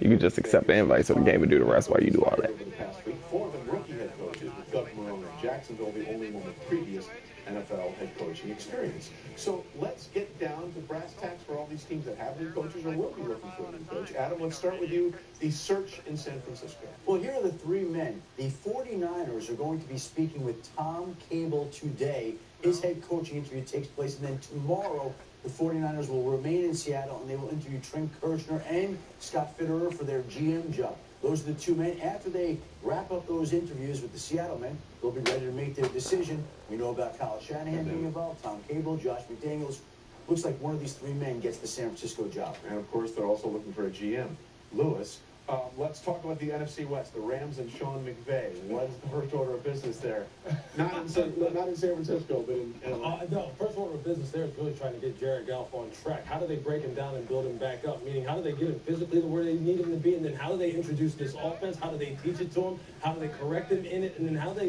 You could just accept the invite so the game would do the rest while you do all that. Over the past week, four of them rookie head coaches, with Doug Marrone in Jacksonville, the only one with previous NFL head coaching experience. So let's get down to brass tacks for all these teams that have new coaches or will be looking for a new coach. Adam, let's start with you. The search in San Francisco. Well, here are the three men. The 49ers are going to be speaking with Tom Cable today. His head coaching interview takes place, and then tomorrow the 49ers will remain in Seattle, and they will interview Trent Kirshner and Scott Fitterer for their GM job. Those are the two men. After they wrap up those interviews with the Seattle men, they'll be ready to make their decision. We know about Kyle Shanahan being involved, Tom Cable, Josh McDaniels. Looks like one of these three men gets the San Francisco job. And, of course, they're also looking for a GM. Lewis, let's talk about the NFC West, the Rams and Sean McVay. What is the first order of business there? Not in San Francisco, but in LA. No, first order of business there is really trying to get Jared Goff on track. How do they break him down and build him back up? Meaning, how do they get him physically to where they need him to be? And then how do they introduce this offense? How do they teach it to him? How do they correct him in it? And then how do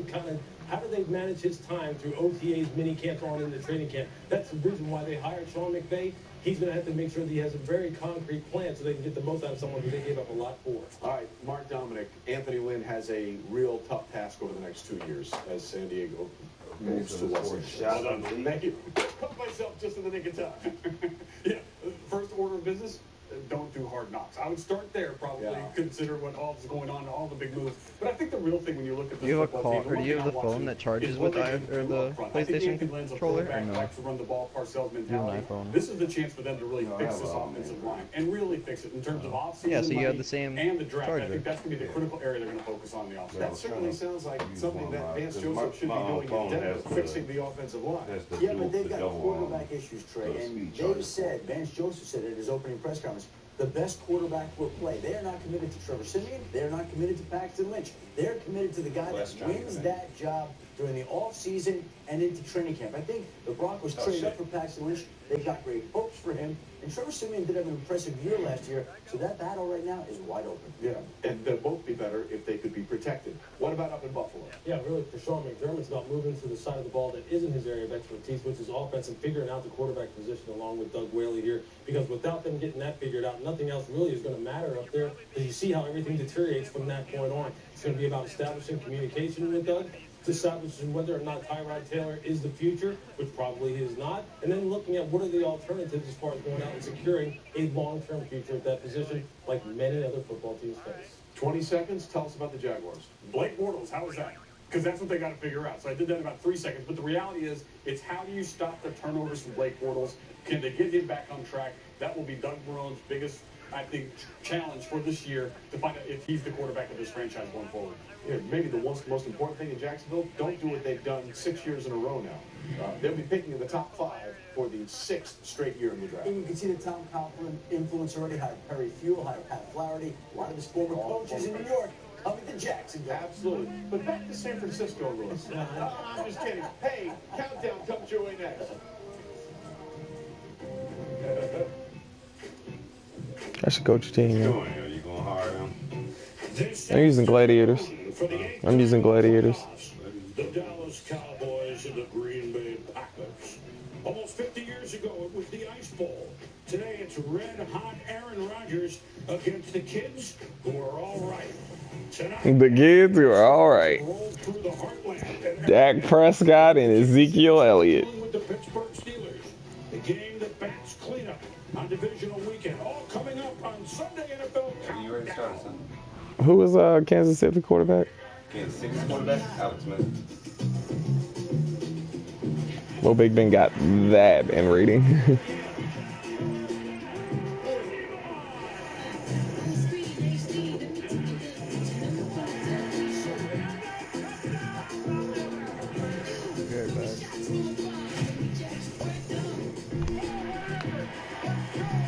they manage his time through OTAs, mini camps, on into training camp? That's the reason why they hired Sean McVay. He's going to have to make sure that he has a very concrete plan so they can get the most out of someone who they gave up a lot for. All right, Mark Dominic, Anthony Lynn has a real tough task over the next 2 years as San Diego moves to Los Angeles. Thank you. Caught myself just in the nick of time. Yeah, first order of business, don't do hard knocks. I would start there, probably, consider what all is going on, all the big moves. But I think the real thing when you look at this, Do you have a call, or do you have the phone that charges with the PlayStation controller? Or no? To run the ball, Parcells You have mentality. an iPhone. This is the chance for them to really fix this offensive line and really fix it in terms of offseason. Yeah, so you have the same and the draft. charger. I think that's going to be the critical area they're going to focus on in the offseason. That certainly sounds like something that Vance Because Joseph should be my doing phone in Denver, has fixing the offensive line. Yeah, but they've got quarterback issues, Trey. And they said, Vance Joseph said at his opening press conference, the best quarterback will play. They are not committed to Trevor Siemian. They are not committed to Paxton Lynch. They're committed to the guy that wins that job during the offseason and into training camp. I think the Broncos traded up for Paxton Lynch. They've got great hopes for him. And Trevor Siemian did have an impressive year last year, so that battle right now is wide open. Yeah, and they'll both be better if they could be protected. What about up in Buffalo? Yeah, really, for Sean McDermott, it's about moving to the side of the ball that isn't his area of expertise, which is offense, and figuring out the quarterback position along with Doug Whaley here. Because without them getting that figured out, nothing else really is going to matter up there. Because you see how everything deteriorates from that point on. It's going to be about establishing communication with Doug, establishing whether or not Tyrod Taylor is the future, which probably he is not, and then looking at what are the alternatives as far as going out and securing a long-term future at that position, like many other football teams face. 20 seconds, tell us about the Jaguars. Blake Bortles, how is that? Because that's what they got to figure out. So I did that in about 3 seconds, but the reality is, it's how do you stop the turnovers from Blake Bortles? Can they get him back on track? That will be Doug Marrone's biggest, I think, challenge for this year to find out if he's the quarterback of this franchise going forward. Yeah, maybe the most important thing in Jacksonville, don't do what they've done 6 years in a row now. They'll be picking in the top 5 for the 6th straight year in the draft. And you can see the Tom Coughlin influence already. Hired Perry Fuel, hired Pat Flaherty, a lot of his former coaches in New York coming to Jacksonville. Absolutely. But back to San Francisco, Lewis. I'm just kidding. Hey, countdown comes your way next. I should coach a team. Yeah. Are you going to hire him? I'm using gladiators. I'm using gladiators. The Dallas Cowboys and the Green Bay Packers. Almost 50 years ago, it was the Ice Bowl. Today, it's red-hot Aaron Rodgers against the kids who are all right. Tonight, The kids who are all right. roll through the heartland. Dak Prescott and Ezekiel Elliott. With the Pittsburgh Steelers. The game that bats cleanup on divisional weekend. All coming up on Sunday NFL Are you ready to start, Countdown. son? Who was Kansas City quarterback? Kansas City quarterback, Alex Smith. Well, Big Ben got that in rating.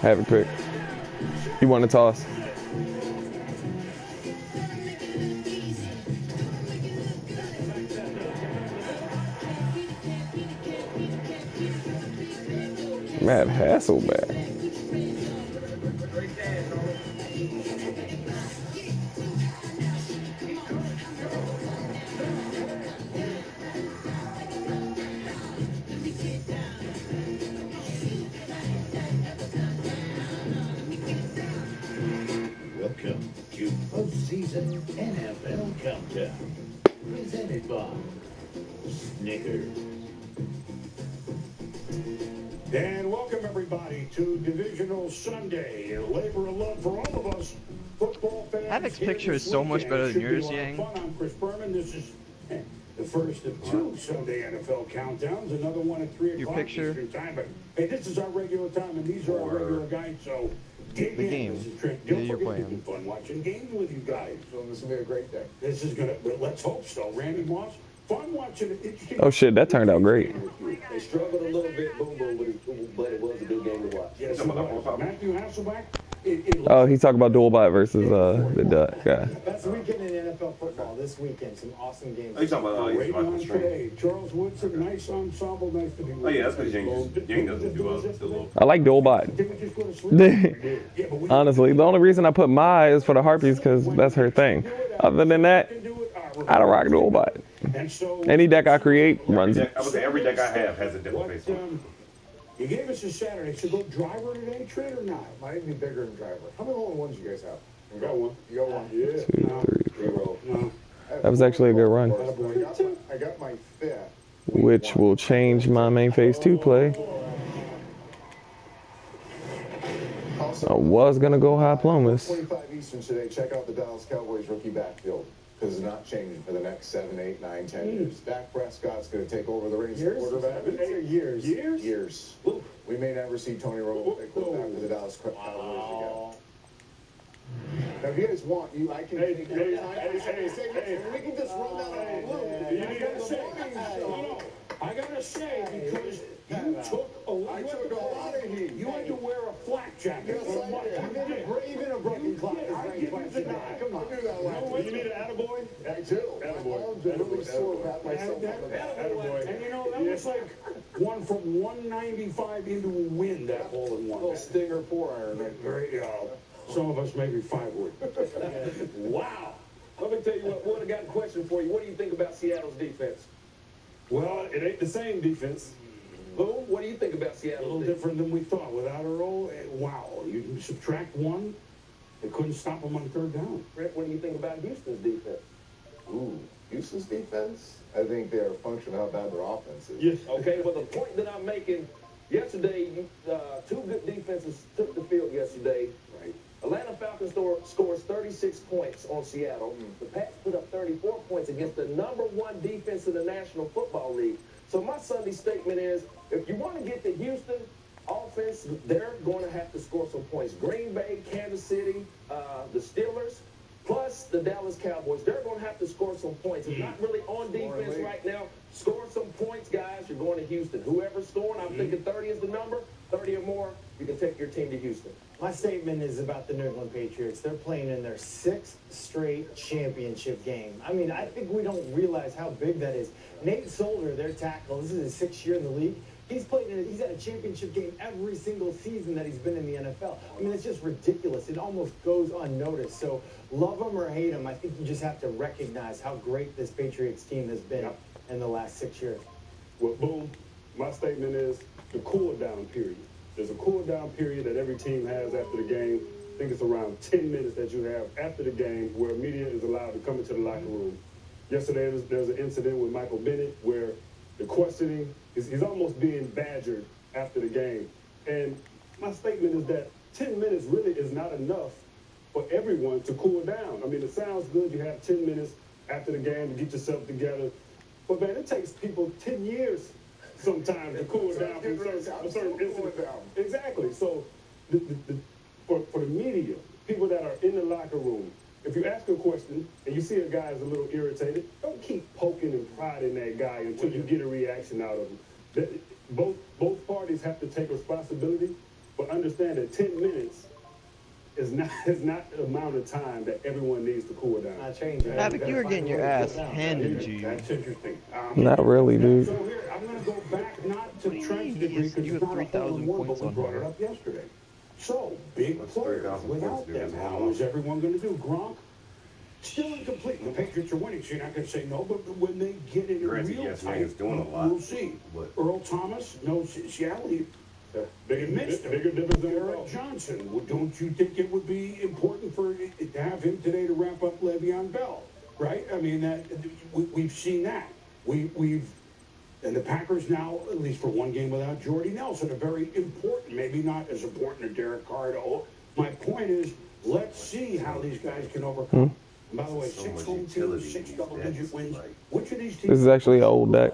Havik pick. He won the toss. Matt Hasselbeck. Welcome Welcome to postseason NFL Countdown, presented by Snickers. And welcome everybody to Divisional Sunday, a labor of love for all of us football fans. Havik's picture is so much better than yours, Yang. I'm Chris Berman. This is the first of two Sunday NFL countdowns. Another one at 3 o'clock Eastern time. But hey, this is our regular time, and these are our regular guys. So dig the in. game This is Trent. that Don't you're forget playing. to do fun watching games with you guys. So this will be a great day. This is gonna. Let's hope so. Randy Moss. Fun watching it. Oh shit, that turned out great. They struggled a little bit, boom, but it was a good game to watch. Yes, Matthew Hasselbeck. Oh, he's talking about Dual-Bot versus the Duck guy. That's the weekend in NFL football. This weekend, some awesome games. Oh, you talking about Great he's about on to stream. today. Charles Woodson, nice ensemble, nice to be with Oh, yeah, you. that's because Yang doesn't do the little. I like Dual-Bot. Did we just go to sleep? Honestly, the only reason I put my is for the Harpies because that's her thing. Other than that, I don't rock Dual-Bot. Any deck I create runs it. I would say every deck I have has a different face on it. You gave us a Saturday, so go driver today, Trent, or not? Might be bigger than driver. How many hole in ones you guys have? You got one. You got one? Yeah. 2, 3, 4. No. That was actually a good run, I got my fifth. which will change my main phase 2 play. I was gonna go High Plumbus. 25 Eastern today. Check out the Dallas Cowboys rookie backfield. Because it's not changing for the next 7, 8, 9, 10 years. Dak Prescott's going to take over the reins of quarterback. Years. Years. We may never see Tony Romo take those back to the Dallas Cowboys again. Now, if you guys want, I can. We can just run down the blue. I gotta say, because you took a lot of heat. You had to wear a flak jacket. Even a broken clock is ranked twice a day. Come on. You need an attaboy? I do. Attaboy. Really sore about myself. And you know, that was like one from 195 into a win, that hole in one. Little stinger 4-iron. Very, some of us maybe 5 would. Wow. Let me tell you what I got a question for you. What do you think about Seattle's defense? Well, it ain't the same defense. Boom, what do you think about A Seattle's little defense? different than we thought. Without Earl, wow. You subtract one, they couldn't stop him on 3rd down. Brent, what do you think about Houston's defense? Ooh, Houston's defense? I think they're a function of how bad their offense is. Yes. Okay, well, the point that I'm making, yesterday, 2 good defenses took the field yesterday. Right. Atlanta Falcons scores 36 points on Seattle. The Pats put up 34 points against the #1 defense in the National Football League. So my Sunday statement is, if you want to get the Houston offense, they're going to have to score some points. Green Bay, Kansas City, the Steelers, plus the Dallas Cowboys, they're going to have to score some points. It's not really on defense right now. Score some points, guys. You're going to Houston. Whoever's scoring, I'm thinking 30 is the number. 30 or more, you can take your team to Houston. My statement is about the New England Patriots. They're playing in their 6th straight championship game. I mean, I think we don't realize how big that is. Nate Solder, their tackle, this is his 6th year in the league. He's had a championship game every single season that he's been in the NFL. I mean, it's just ridiculous. It almost goes unnoticed. So love him or hate him, I think you just have to recognize how great this Patriots team has been in the last 6 years. Well, boom. My statement is the cool down period. There's a cool down period that every team has after the game. I think it's around 10 minutes that you have after the game where media is allowed to come into the locker room. Yesterday, there was an incident with Michael Bennett where the questioning, he's almost being badgered after the game. And my statement is that 10 minutes really is not enough for everyone to cool down. I mean, it sounds good. You have 10 minutes after the game to get yourself together. But, man, it takes people 10 years sometimes to cool down from certain incidents. Exactly. So for the media, people that are in the locker room, if you ask a question and you see a guy is a little irritated, don't keep poking and prodding that guy until you get a reaction out of him. Both parties have to take responsibility, but understand that 10 minutes is not the amount of time that everyone needs to cool down. Havik, you were getting your ass handed to you. That's interesting. Not really, dude. So here, I'm going to go back not to Trent's degree because You it's have not a 3,000 hole-in-one, points but we on brought it here. up yesterday. So, big What's players 3,000 without points do them. against How Alabama? is everyone going to do? Gronk, still incomplete. The Patriots are winning, so you're not going to say no, but when they get in a Granted, real yes, tight, Man's doing a lot, we'll see. but- Earl Thomas, no, Seattle, Bigger difference than Eric Johnson. Well, don't you think it would be important to have him today to wrap up Le'Veon Bell? Right? I mean, we've seen that. And the Packers now, at least for one game without Jordy Nelson, are very important. Maybe not as important as Derek Carr. My point is, let's see how these guys can overcome. And by the way, 6 home teams, 6 double-digit wins. Which of these teams? This is actually an old deck.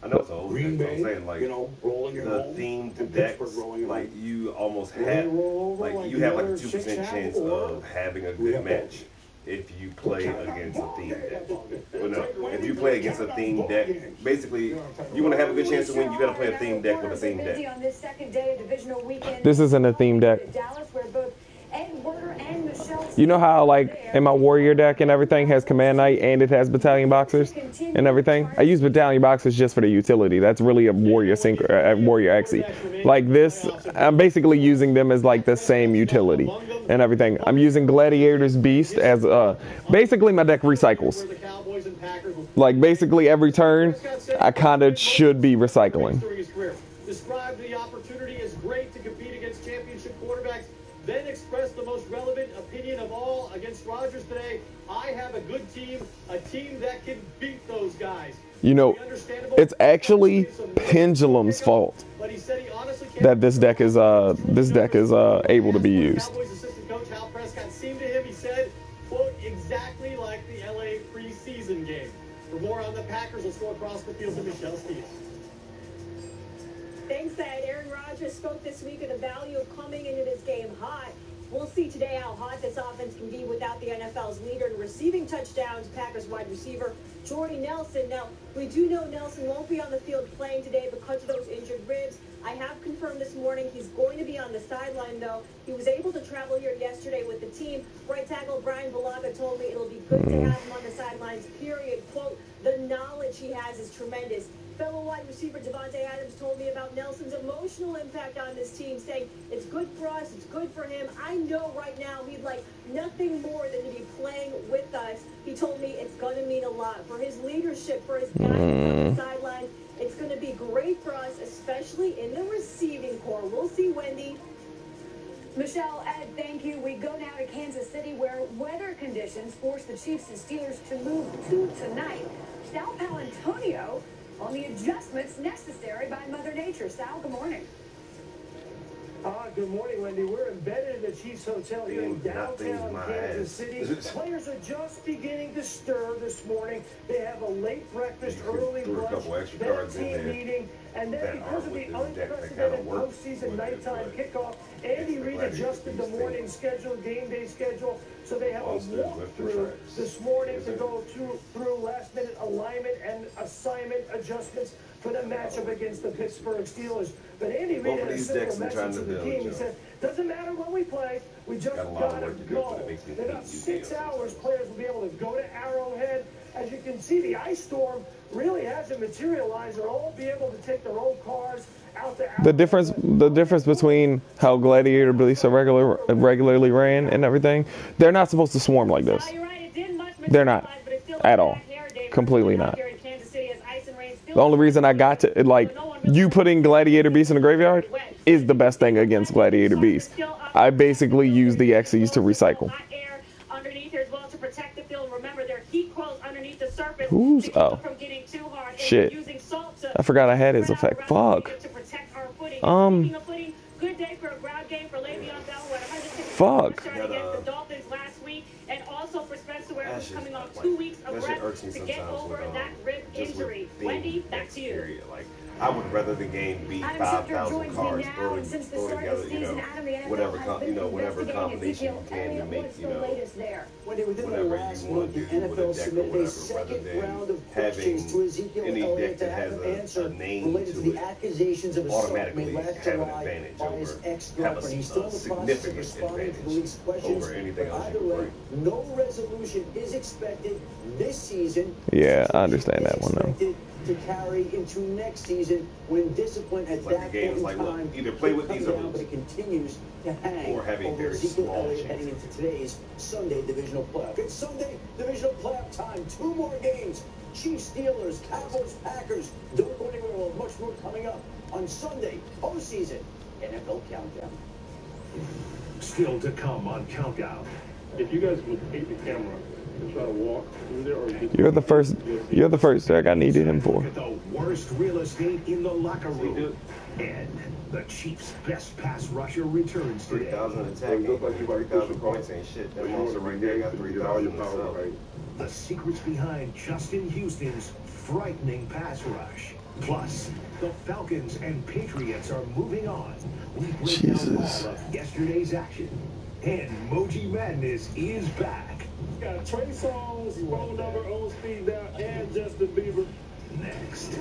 I know it's an old Green deck. Bay, I'm saying, like, rolling at the home, themed and decks, Pittsburgh rolling at like, home. you almost Will they have, roll over like, like you the have like a other 2% 6 have, chance or of having a we good have match if you play against a themed deck. Well, no, if you play against a themed deck, basically, you want to have a good chance to win, you got to play a themed deck with a themed deck. This isn't a theme deck. You know how, like, in my warrior deck and everything has command knight and it has battalion boxers and everything? I use battalion boxers just for the utility. That's really a warrior warrior XE. Like this, I'm basically using them as like the same utility and everything. I'm using gladiator's beast as basically my deck recycles. Like basically every turn, I kind of should be recycling. Described the opportunity as great to compete against championship quarterbacks, then expressed the most relevant opinion of all against Rodgers today. I have a good team, a team that can beat those guys. You know, it's actually Pendulum's fault that this deck is able to be used. Cowboys assistant coach Hal Prescott seemed to him, he said, quote, exactly like the LA preseason game. For more on the Packers, let's go across the field to Michelle Steve. Thanks, Ed. Aaron Rodgers spoke this week of the value of coming into this game hot. We'll see today how hot this offense can be without the NFL's leader in receiving touchdowns, Packers wide receiver Jordy Nelson. Now, we do know Nelson won't be on the field playing today because of those injured ribs. I have confirmed this morning he's going to be on the sideline, though. He was able to travel here yesterday with the team. Right tackle Brian Bulaga told me it'll be good to have him on the sidelines, period. Quote, the knowledge he has is tremendous. Fellow wide receiver Devontae Adams told me about Nelson's emotional impact on this team, saying it's good for us, it's good for him. I know right now he'd like nothing more than to be playing with us. He told me it's going to mean a lot for his leadership, for his guidance on the sideline. It's going to be great for us, especially in the receiving corps. We'll see, Wendy. Michelle, Ed, thank you. We go now to Kansas City, where weather conditions force the Chiefs and Steelers to move to tonight. Sal Palantonio on the adjustments necessary by Mother Nature. Sal, good morning. Good morning, Wendy. We're embedded in the Chiefs Hotel here in downtown Kansas City. Players are just beginning to stir this morning. They have a late breakfast, early brunch, then team meeting, and then because of the unprecedented postseason nighttime kickoff, Andy Reid adjusted the morning schedule, game day schedule, so they have a walkthrough this morning to go through last-minute alignment and assignment adjustments for the matchup against the Pittsburgh Steelers. But Andy Reid had a simple message to the team. He said, doesn't matter when we play, we just got to go. In about 6 hours, players will be able to go to Arrowhead. As you can see, the ice storm really hasn't materialized. They'll all be able to take their own cars out to Arrowhead. The difference between how Gladiator Beasts are regularly ran and everything, they're not supposed to swarm like this. They're not at all. Completely not. The only reason I got to, like, you putting Gladiator Beast in the graveyard is the best thing against Gladiator Beast. I basically use the XEs to recycle. Who's, oh, shit. I forgot I had his effect. Fuck. Fuck. Coming off 2 weeks of rest to get over that rib injury. Wendy, back to you. Like, I would rather the game be 5,000 cards throw together, you know, whatever combination you can to make, you know, whatever you want to do with a deck or whatever, rather than having any deck that has a name to it automatically have an advantage over, have a significant advantage over anything else you can bring. No resolution is expected this season. Yeah, I understand that one though. To carry into next season when discipline at that point in time either play with these or but it continues to hang over Ezekiel Elliott heading into today's Sunday divisional playoff. It's Sunday divisional playoff time. 2 more games. Chiefs, Steelers, Cowboys, Packers. Don't go anywhere. We'll have much more coming up on Sunday postseason NFL Countdown. Still to come on Countdown. If you guys would hate the camera and try to walk through there, or You're the first. You're the first Jack I needed him for. Look at the worst real estate in the locker room. And the Chiefs' best pass rusher returns today. 3,000 attack ain't 3,000 points ain't shit. That monster right there got 3,000 himself. The secrets behind Justin Houston's frightening pass rush. Plus, the Falcons and Patriots are moving on. We break down all of yesterday's action. And Moji Madness is back. Got Trey Songz, phone number, old speed down, and Justin Bieber. Next.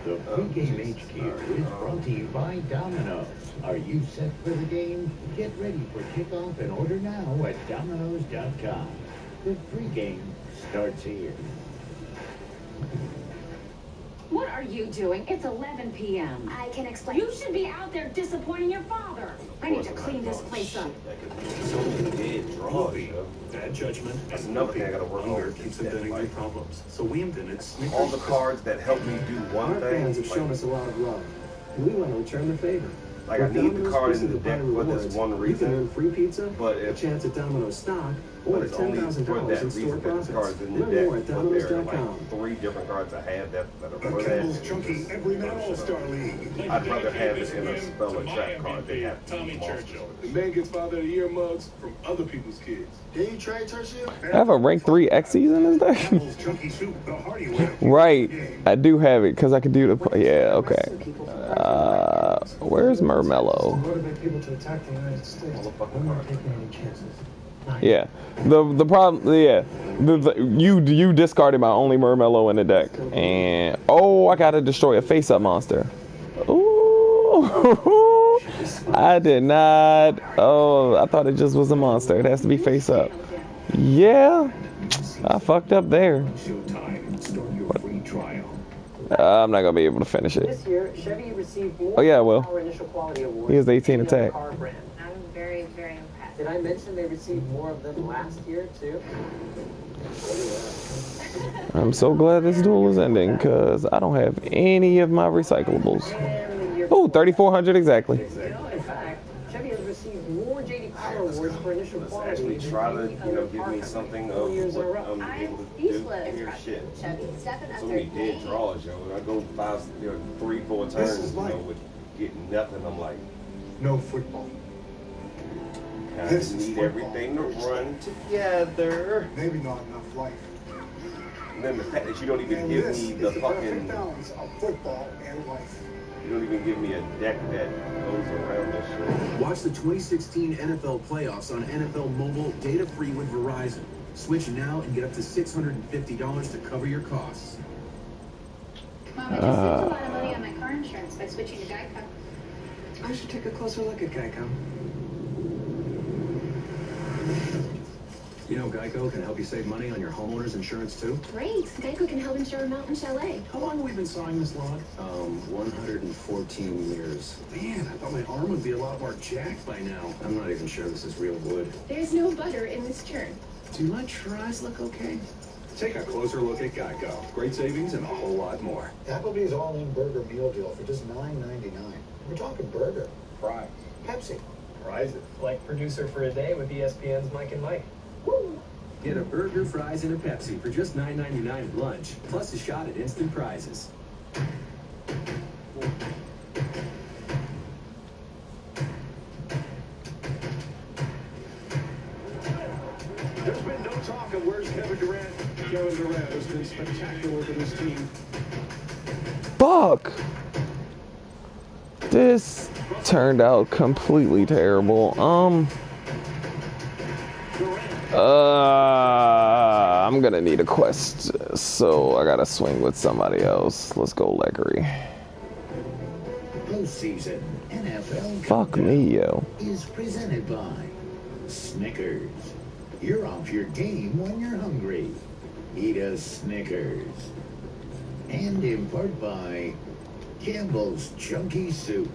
The pregame HQ is brought to you by Domino's. Are you set for the game? Get ready for kickoff and order now at Domino's.com. The pregame starts here. What are you doing? It's 11 p.m. I can explain. You should be out there disappointing your father. I need to clean this place up. So many dead draws, yo. Bad judgment. That's another thing I gotta work on. Keeps inventing new problems. So we invented all the cards that help me do one Our thing. fans have shown us a lot of love, and we want to return the favor. Like, I need the card in the deck for this one You can earn reason. free pizza, But a if chance at Domino's stock, but or it's only for $10,000 that in store reason that profits. the cards in the Learn deck. more at But there are Domino's.com. like 3 different cards I have that are The for Campbell's that. Chunky Everyman All-Star League. I'd rather have it in a spell and trap card than have Tommy monsters. Churchill. The man gets Father of the Year mugs from other people's kids. Did you trade Churchill? I have a rank 3 Xyz in this deck. Campbell's Chunky Soup, the hearty way. Right. I do have it because I could do the. Yeah. Okay. Where's Mermello? Motivate people to attack the United States. We're not taking any chances. Yeah. The problem. Yeah. You discarded my only Mermello in the deck, and I gotta destroy a face-up monster. Ooh. I did not. Oh, I thought it just was a monster. It has to be face-up. Yeah. I fucked up there. Showtime. Start your free trial. I'm not gonna be able to finish it. This year, Chevy received more Oh, yeah, I will. Power Initial Quality Awards. He has 18 than any other attack. car brand. I'm very, very impressed. Did I mention they received more of them last year too? I'm so glad this duel is ending because I don't have any of my recyclables. Oh, 3,400 exactly. In fact, Chevy has received more J.D. Power Awards for initial Let's quality actually than try to, any you other know, car give me company. something 4 years of in a what row. I'm able to do here. Shit. So many dead draws, yo. I go 3, 4 turns, with getting nothing. I'm like, No football. I need everything to run together. Maybe not enough life. And then the fact that you don't even give me the fucking, balance of football and life. you don't even give me a deck that goes around this shit. Watch the 2016 NFL playoffs on NFL Mobile, data-free with Verizon. Switch now and get up to $650 to cover your costs. Mom, I just saved a lot of money on my car insurance by switching to Geico. I should take a closer look at Geico. You know, Geico can help you save money on your homeowner's insurance too. Great. Geico can help insure a mountain chalet. How long have we been sawing this log? 114 years. Man, I thought my arm would be a lot more jacked by now. I'm not even sure this is real wood. There's no butter in this churn. Do my tries look okay? Take a closer look at Geico. Great savings and a whole lot more. Applebee's all-in burger meal deal for just $9.99. We're talking burger, fries, Pepsi, prizes. Like producer for a day with ESPN's Mike and Mike. Get a burger, fries, and a Pepsi for just $9.99 at lunch, plus a shot at instant prizes. There's been no talk of where's Kevin Durant. Kevin Durant has been spectacular for this team. Fuck. This turned out completely terrible. I'm gonna need a quest, so I gotta swing with somebody else. Let's go, Leggery. Postseason NFL Fuck me, yo. is presented by Snickers. You're off your game when you're hungry. Eat a Snickers. And in part by Campbell's Chunky Soup.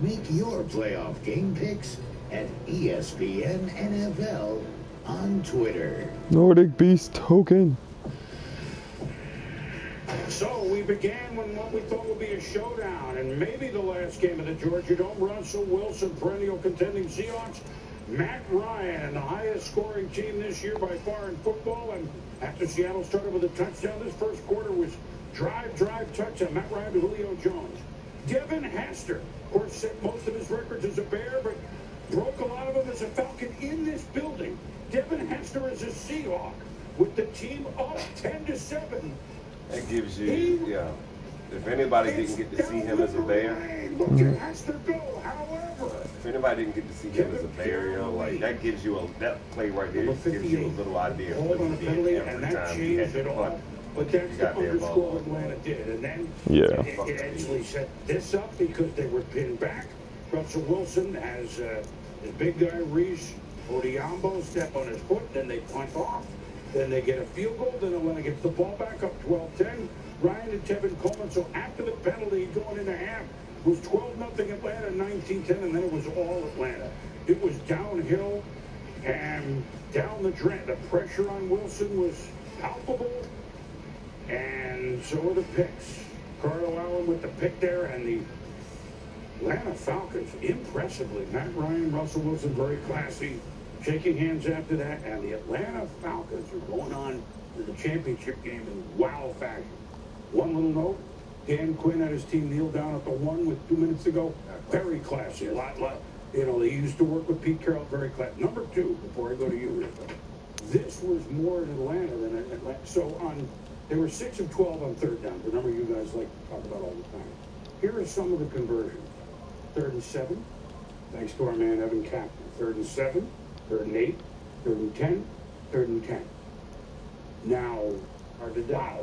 Make your playoff game picks at ESPN NFL on Twitter. Nordic Beast token. So we began when what we thought would be a showdown, and maybe the last game of the Georgia Dome. Russell Wilson, perennial contending Seahawks. Matt Ryan, the highest scoring team this year by far in football. And after Seattle started with a touchdown, this first quarter was drive, touchdown. Matt Ryan to Julio Jones. Devin Hester, of course, set most of his records as a Bear, but broke a lot of them as a Falcon in this building. Devin Hester is a Seahawk with the team up 10-7. That gives you, yeah. If anybody didn't get to see him as a Bear, if anybody didn't get to see him as a Bear, you know, like that gives you that play right there gives you a little idea of what he did every time he had to punt. But that's the underscore Atlanta did. And then it actually set this up because they were pinned back. Russell Wilson has his big guy, Reese Odiambo, step on his foot. Then they punt off. Then they get a field goal. Then Atlanta gets the ball back up 12-10. Ryan and Tevin Coleman. So after the penalty going into half, it was 12-0 Atlanta, 19-10, and then it was all Atlanta. It was downhill and down the drain. The pressure on Wilson was palpable. And so were the picks. Carlo Allen with the pick there, and the Atlanta Falcons, impressively. Matt Ryan, Russell Wilson, very classy. Shaking hands after that, and the Atlanta Falcons are going on to the championship game in wow fashion. One little note, Dan Quinn had his team kneel down at the 1 with 2 minutes to go. Very classy. A lot, you know, they used to work with Pete Carroll, very classy. Number 2, before I go to you, this was more in Atlanta than Atlanta. So they were 6 of 12 on third down. The number you guys like to talk about all the time. Here are some of the conversions. 3rd and 7, thanks to our man Evan Kaplan. 3rd and 7, 3rd and 8, 3rd and 10, 3rd and 10. Now, wow, wow.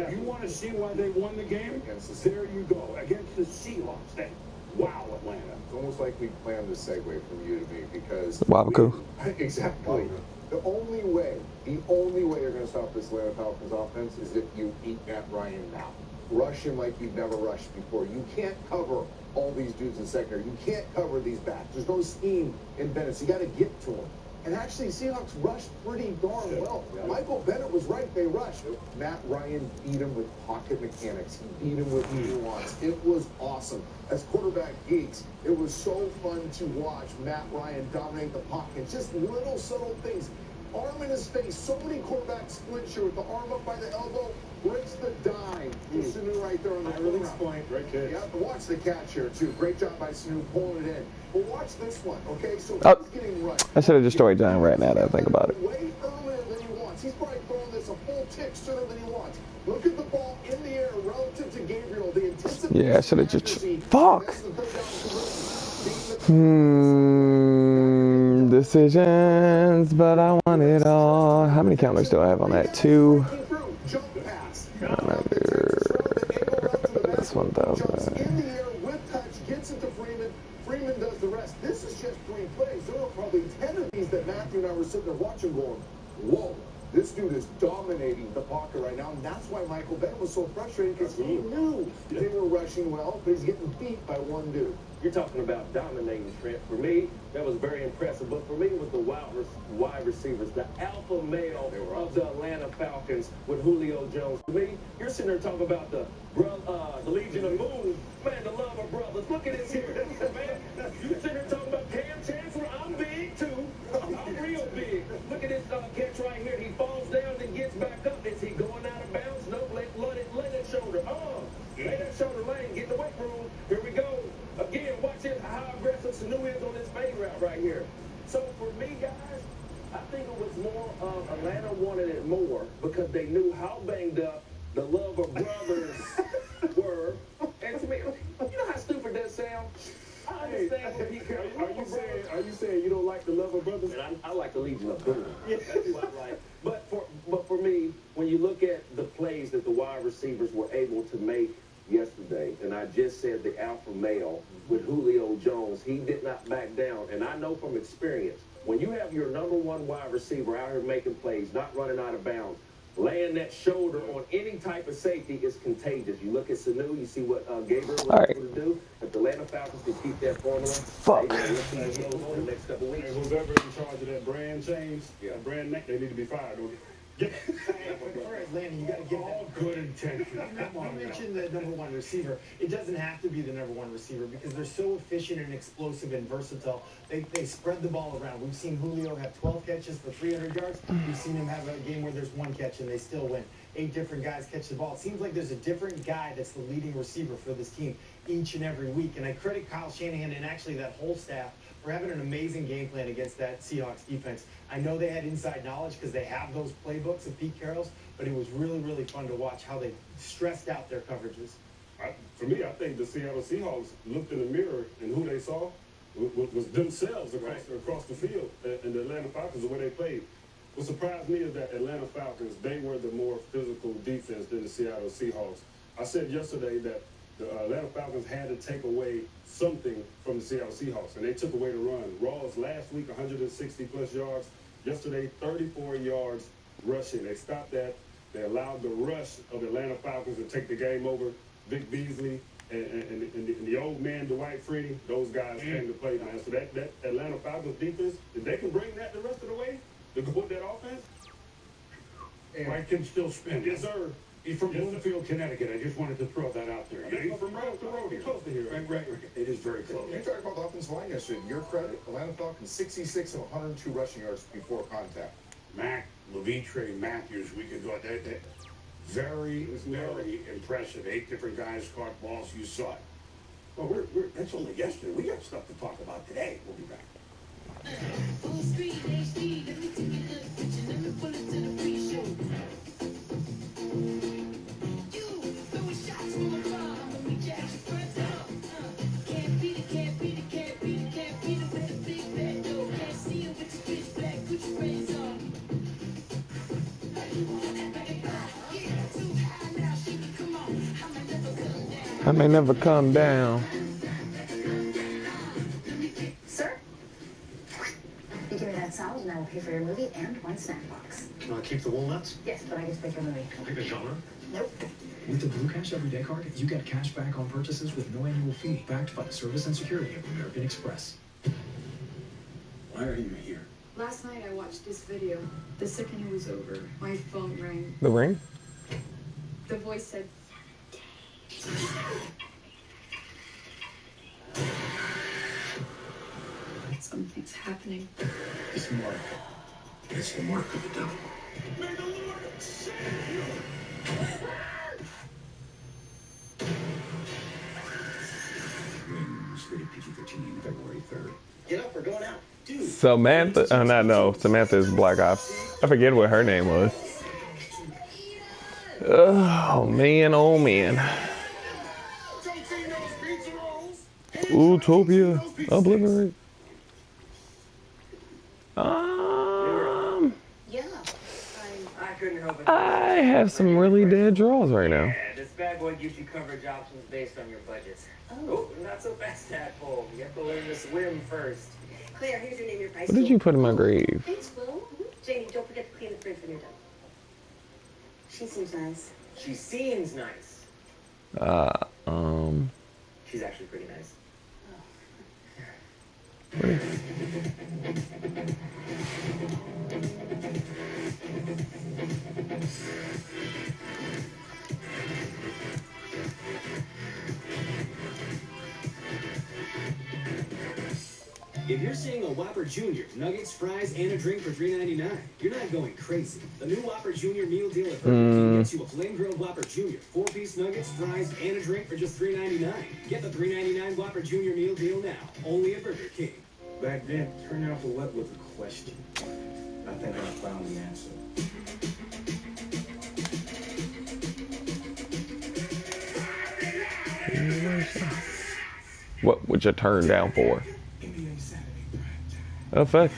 You want to see why they won the game? There you go. Against the Seahawks. Wow, Atlanta. It's almost like we planned this segue from you to me because... Exactly. The only way you're going to stop this Atlanta Falcons offense is if you eat Matt Ryan now. Rush him like you've never rushed before. You can't cover all these dudes in secondary. You can't cover these backs. There's no scheme in Bennett, so you got to get to him. And actually, Seahawks rushed pretty darn well. Yeah. Michael Bennett was right. They rushed. Matt Ryan beat him with pocket mechanics. He beat him with nuance. It was awesome. As quarterback geeks, it was so fun to watch Matt Ryan dominate the pocket. Just little subtle things. Arm in his face. So many quarterbacks flinch here with the arm up by the elbow. Breaks the dime. Sanu right there on the release point. Great catch. Yeah, watch the catch here, too. Great job by Sanu pulling it in. But watch this one, okay? So he's getting rushed. I should have just story time right now that I think about it. Way earlier than he wants. He's probably throwing this a full tick sooner than he wants. Look at the ball in the air relative to Gabriel. The anticipation. Yeah, I should have just... Fuck! Decisions, but I want it all. How many counters do I have on that? 2. That's 1,000. In the air with touch, gets it to Freeman. Freeman does the rest. This is just 3 plays. There are probably 10 of these that Matthew and I were sitting there watching going, whoa, this dude is dominating the pocket right now. And that's why Michael Bennett was so frustrated because he knew they were rushing well, but he's getting beat by one dude. You're talking about dominating, Trent. For me, that was very impressive. But for me, it was the wide receivers, the alpha male of the Atlanta Falcons with Julio Jones. For me, you're sitting there talking about the Legion of Moon. Man, the love of brothers. Look at this here. Man, you sitting there talking about Cam Chancellor. I'm big, too. I'm real big. Look at this catch right here. He falls down and gets back up. Is he going out of bounds? No, lay that shoulder. Lay that shoulder lane. Get in the weight room. Here we go. Again, watch it, how aggressive Sanu is on this fade route right here. So for me, guys, I think it was more of Atlanta wanted it more because they knew how banged up the love of brothers were. And to me, you know how stupid that sounds? I understand what he cares. Are you saying you don't like the love of brothers? And I like the Legion of Boom. That's what I like. But for me, when you look at the plays that the wide receivers were able to make yesterday, and I just said the alpha male with Julio Jones, he did not back down. And I know from experience, when you have your number 1 wide receiver out here making plays, not running out of bounds, laying that shoulder on any type of safety is contagious. You look at Sanu, you see what Gabriel was able to do. If the Atlanta Falcons can keep that formula, let's see what goes on the next couple weeks. And whoever in charge of that brand change, brand name, they need to be fired. For Atlanta, you got to give all good intentions. You mentioned the #1 receiver. It doesn't have to be the #1 receiver because they're so efficient and explosive and versatile. They spread the ball around. We've seen Julio have 12 catches for 300 yards. We've seen him have a game where there's 1 catch and they still win. 8 different guys catch the ball. It seems like there's a different guy that's the leading receiver for this team each and every week. And I credit Kyle Shanahan and actually that whole staff for having an amazing game plan against that Seahawks defense. I know they had inside knowledge because they have those playbooks of Pete Carroll's, but it was really, really fun to watch how they stressed out their coverages. For me, I think the Seattle Seahawks looked in the mirror and who they saw was themselves across the field. And the Atlanta Falcons, the way they played. What surprised me is that Atlanta Falcons, they were the more physical defense than the Seattle Seahawks. I said yesterday that the Atlanta Falcons had to take away something from the Seattle Seahawks, and they took away the run. Rawls last week, 160-plus yards. Yesterday, 34 yards rushing. They stopped that. They allowed the rush of the Atlanta Falcons to take the game over. Vic Beasley and the old man Dwight Freeney, those guys came to play, man. So that Atlanta Falcons defense, if they can bring that the rest of the way to go with that offense, Mike can still spin. Yes, sir. He's from Bloomfield, Connecticut. I just wanted to throw that out there. Yeah, he's from right up the road here. Close to here. Right. It is very close. You talked about the offensive line yesterday. Your credit, Atlanta Falcons, 66 and 102 rushing yards before contact. Mac, Levitre, Matthews, we could go. Very impressive. 8 different guys caught balls. You saw it. Well, that's only yesterday. We got stuff to talk about today. We'll be back. I may never come down. Sir? You give me that salad and I will pay for your movie and 1 snack box. Keep the walnuts? Yes, but I get to pick your movie. Pick a genre? Nope. With the Blue Cash Everyday Card, you get cash back on purchases with no annual fee, backed by the service and security of American Express. Why are you here? Last night I watched this video. The second it was over, my phone rang. The ring? The voice said, something's happening. It's mark. It's the mark of the devil. May the Lord save you! Rings, rated PG-13, February 3rd. Get up, we're going out. Dude. Samantha, Samantha is Black Ops. I forget what her name was. Oh man, Utopia, Oblivion. Yeah. I couldn't help it. I have some really dead draws right now. Yeah, this bad boy gives you coverage options based on your budget. Oh, not so fast, tadpole. You have to learn to swim first. Claire, here's your name, your price. What did you put in my grave? Thanks, Will. Jamie, don't forget to clean the fridge when you're done. She seems nice. She seems nice. She's actually pretty nice. If you're seeing a Whopper Jr., nuggets, fries, and a drink for $3.99, you're not going crazy. The new Whopper Jr. meal deal at Burger King gets you a flame-grilled Whopper Jr., 4-piece nuggets, fries, and a drink for just $3.99. Get the $3.99 Whopper Jr. meal deal now, only at Burger King. Back then, turning off the what was a question. I think I found the answer. What would you turn down for? Effect.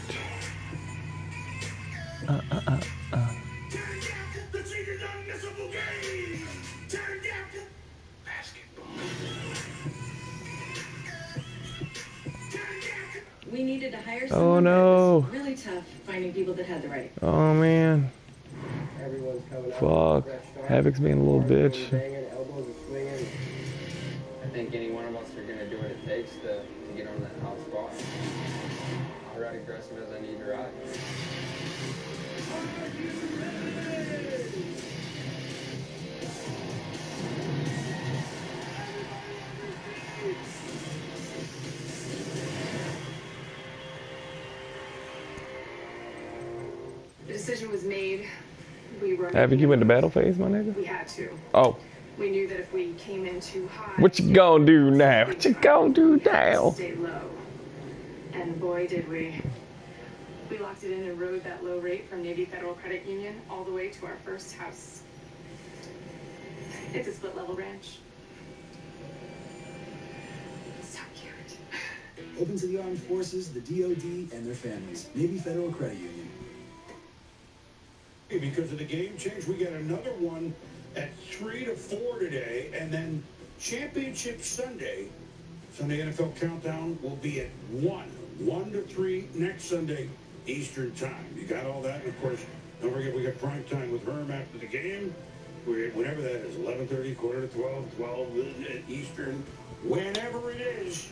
We needed to hire Oh someone, no. but it was really tough finding people that had the right. Oh man. Fuck. Havik's being a little bitch. I think any one of us are going to do what it takes to get on that hot spot. I'd rather aggressive as I need to ride. The decision was made. We were. Havik, you in the battle phase, my nigga? We had to. Oh. We knew that if we came in too high. What you gonna do now? What you gonna do now? Stay low. And boy, did we. We locked it in and rode that low rate from Navy Federal Credit Union all the way to our first house. It's a split-level ranch. So cute. Open to the armed forces, the DoD, and their families. Navy Federal Credit Union. Because of the game change, we got another one at 3 to 4 today, and then Championship Sunday NFL Countdown will be at 1 to 3 next Sunday Eastern Time. You got all that, and of course, don't forget we got prime time with Herm after the game. Whenever that is, 11:30, quarter to 12, 12 Eastern, whenever it is,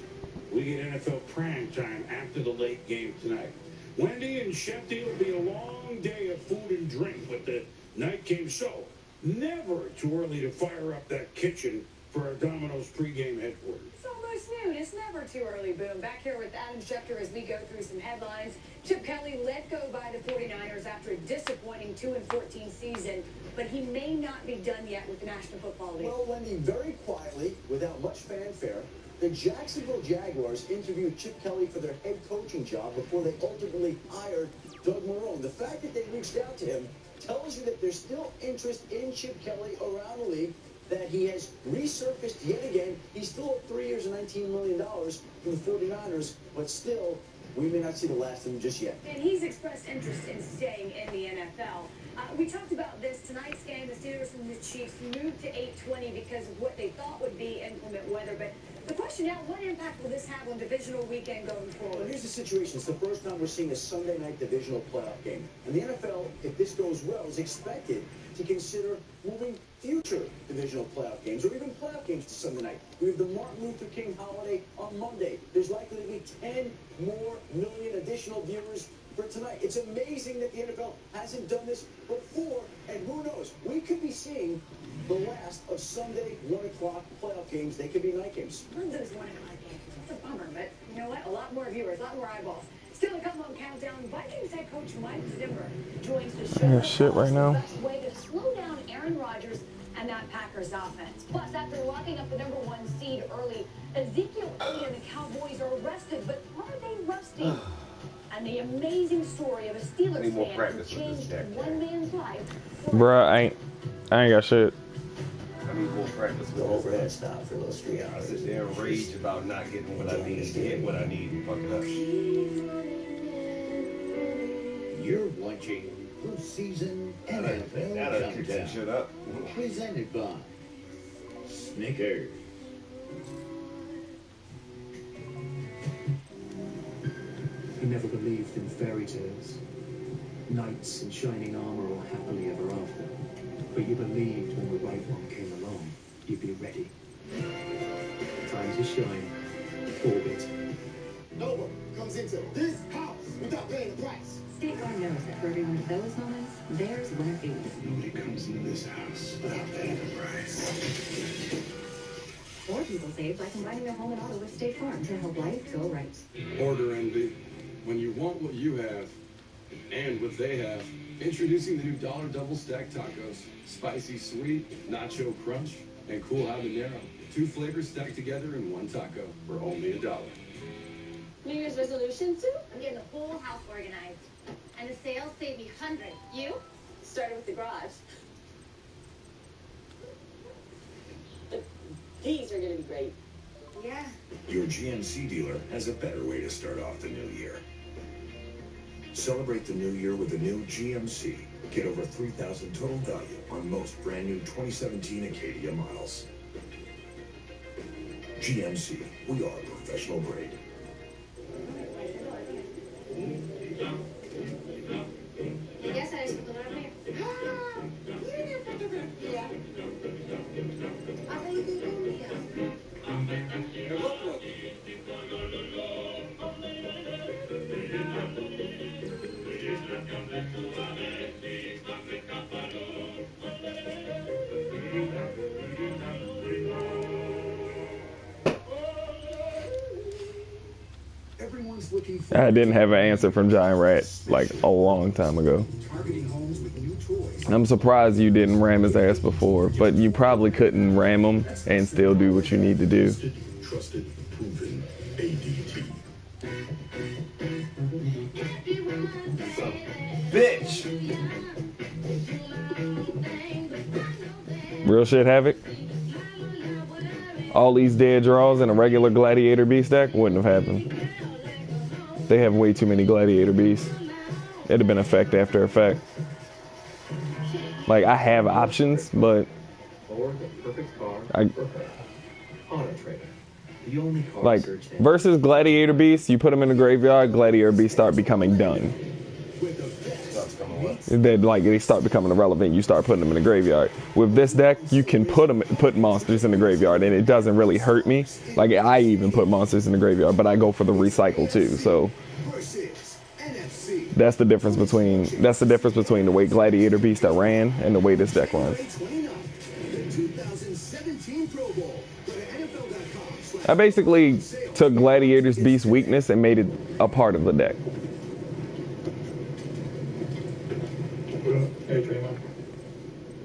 we get NFL prime time after the late game tonight. Wendy and Shefty, will be a long day of food and drink with the night game. So, never too early to fire up that kitchen for our Domino's pregame headquarters. It's almost noon. It's never too early, Boom. Back here with Adam Schefter as we go through some headlines. Chip Kelly let go by the 49ers after a disappointing 2-14 season, but he may not be done yet with the National Football League. Well, Wendy, very quietly, without much fanfare, the Jacksonville Jaguars interviewed Chip Kelly for their head coaching job before they ultimately hired Doug Marrone. The fact that they reached out to him tells you that there's still interest in Chip Kelly around the league, that he has resurfaced yet again. He's still at 3 years and $19 million from the 49ers, but still, we may not see the last of him just yet. And he's expressed interest in staying in the NFL. We talked about this. Tonight's game, the Steelers and the Chiefs moved to 8:20 because of what they thought would be inclement weather. But the question now, what impact will this have on divisional weekend going forward? Well, here's the situation. It's the first time we're seeing a Sunday night divisional playoff game. And the NFL, if this goes well, is expected to consider moving future divisional playoff games or even playoff games to Sunday night. We have the Martin Luther King holiday on Monday. There's likely to be 10 more million additional viewers for tonight. It's amazing that the NFL hasn't done this before, and who knows, we could be seeing the last of Sunday 1 o'clock playoff games. They could be night games. One of those 1 o'clock games. It's a bummer, but you know what? A lot more viewers, a lot more eyeballs. Still to come on Countdown, Vikings head coach Mike Zimmer joins the show. Yeah, shit right now. The best way to slow down Aaron Rodgers and that Packers offense. Plus, after locking up the #1 seed early, Ezekiel Elliott and the Cowboys are rested, but are they rusty? And the amazing story of a Steelers fan who changed one man's life. Bruh, I ain't got shit. I need more practice with the overhead stop for those 3 hours. I sit there and rage about not getting what I need, get what I need, and fuck it up. You're watching postseason NFL Countdown. Shut up. Presented by Snickers. He never believed in fairy tales, knights in shining armor or happily ever after. But you believed when the right one came along, you'd be ready. Time to shine. Orbit. No one comes into this house without paying the price. State Farm knows that for every one of those moments, there's one of these. Nobody comes into this house without paying the price. More people save by combining their home and auto with State Farm to help life go right. Order envy. When you want what you have and what they have, introducing the new $1 Double Stack Tacos. Spicy sweet, nacho crunch, and cool habanero. 2 flavors stacked together in 1 taco for only $1. New Year's resolution too? I'm getting the whole house organized. And the sales saved me hundreds. You? Started with the garage. But these are gonna be great. Yeah. Your GMC dealer has a better way to start off the new year. Celebrate the new year with the new GMC. Get over $3,000 total value on most brand new 2017 Acadia models. GMC, we are professional grade. Ya sabes, perdóname. I didn't have an answer from Giant Rat like a long time ago. I'm surprised you didn't ram his ass before, but you probably couldn't ram him and still do what you need to do. Trusted, proven ADT. Bitch. Real shit, Havik. All these dead draws in a regular Gladiator Beast deck wouldn't have happened. They have way too many Gladiator Beasts. It'd have been effect after effect. Like, I have options, but like, versus Gladiator Beasts, you put them in the graveyard, Gladiator Beasts start becoming done. They start becoming irrelevant. You start putting them in the graveyard. With this deck, you can put monsters in the graveyard, and it doesn't really hurt me. Like, I even put monsters in the graveyard, but I go for the recycle too. So that's the difference between the way Gladiator Beast I ran and the way this deck runs. I basically took Gladiator's Beast weakness and made it a part of the deck.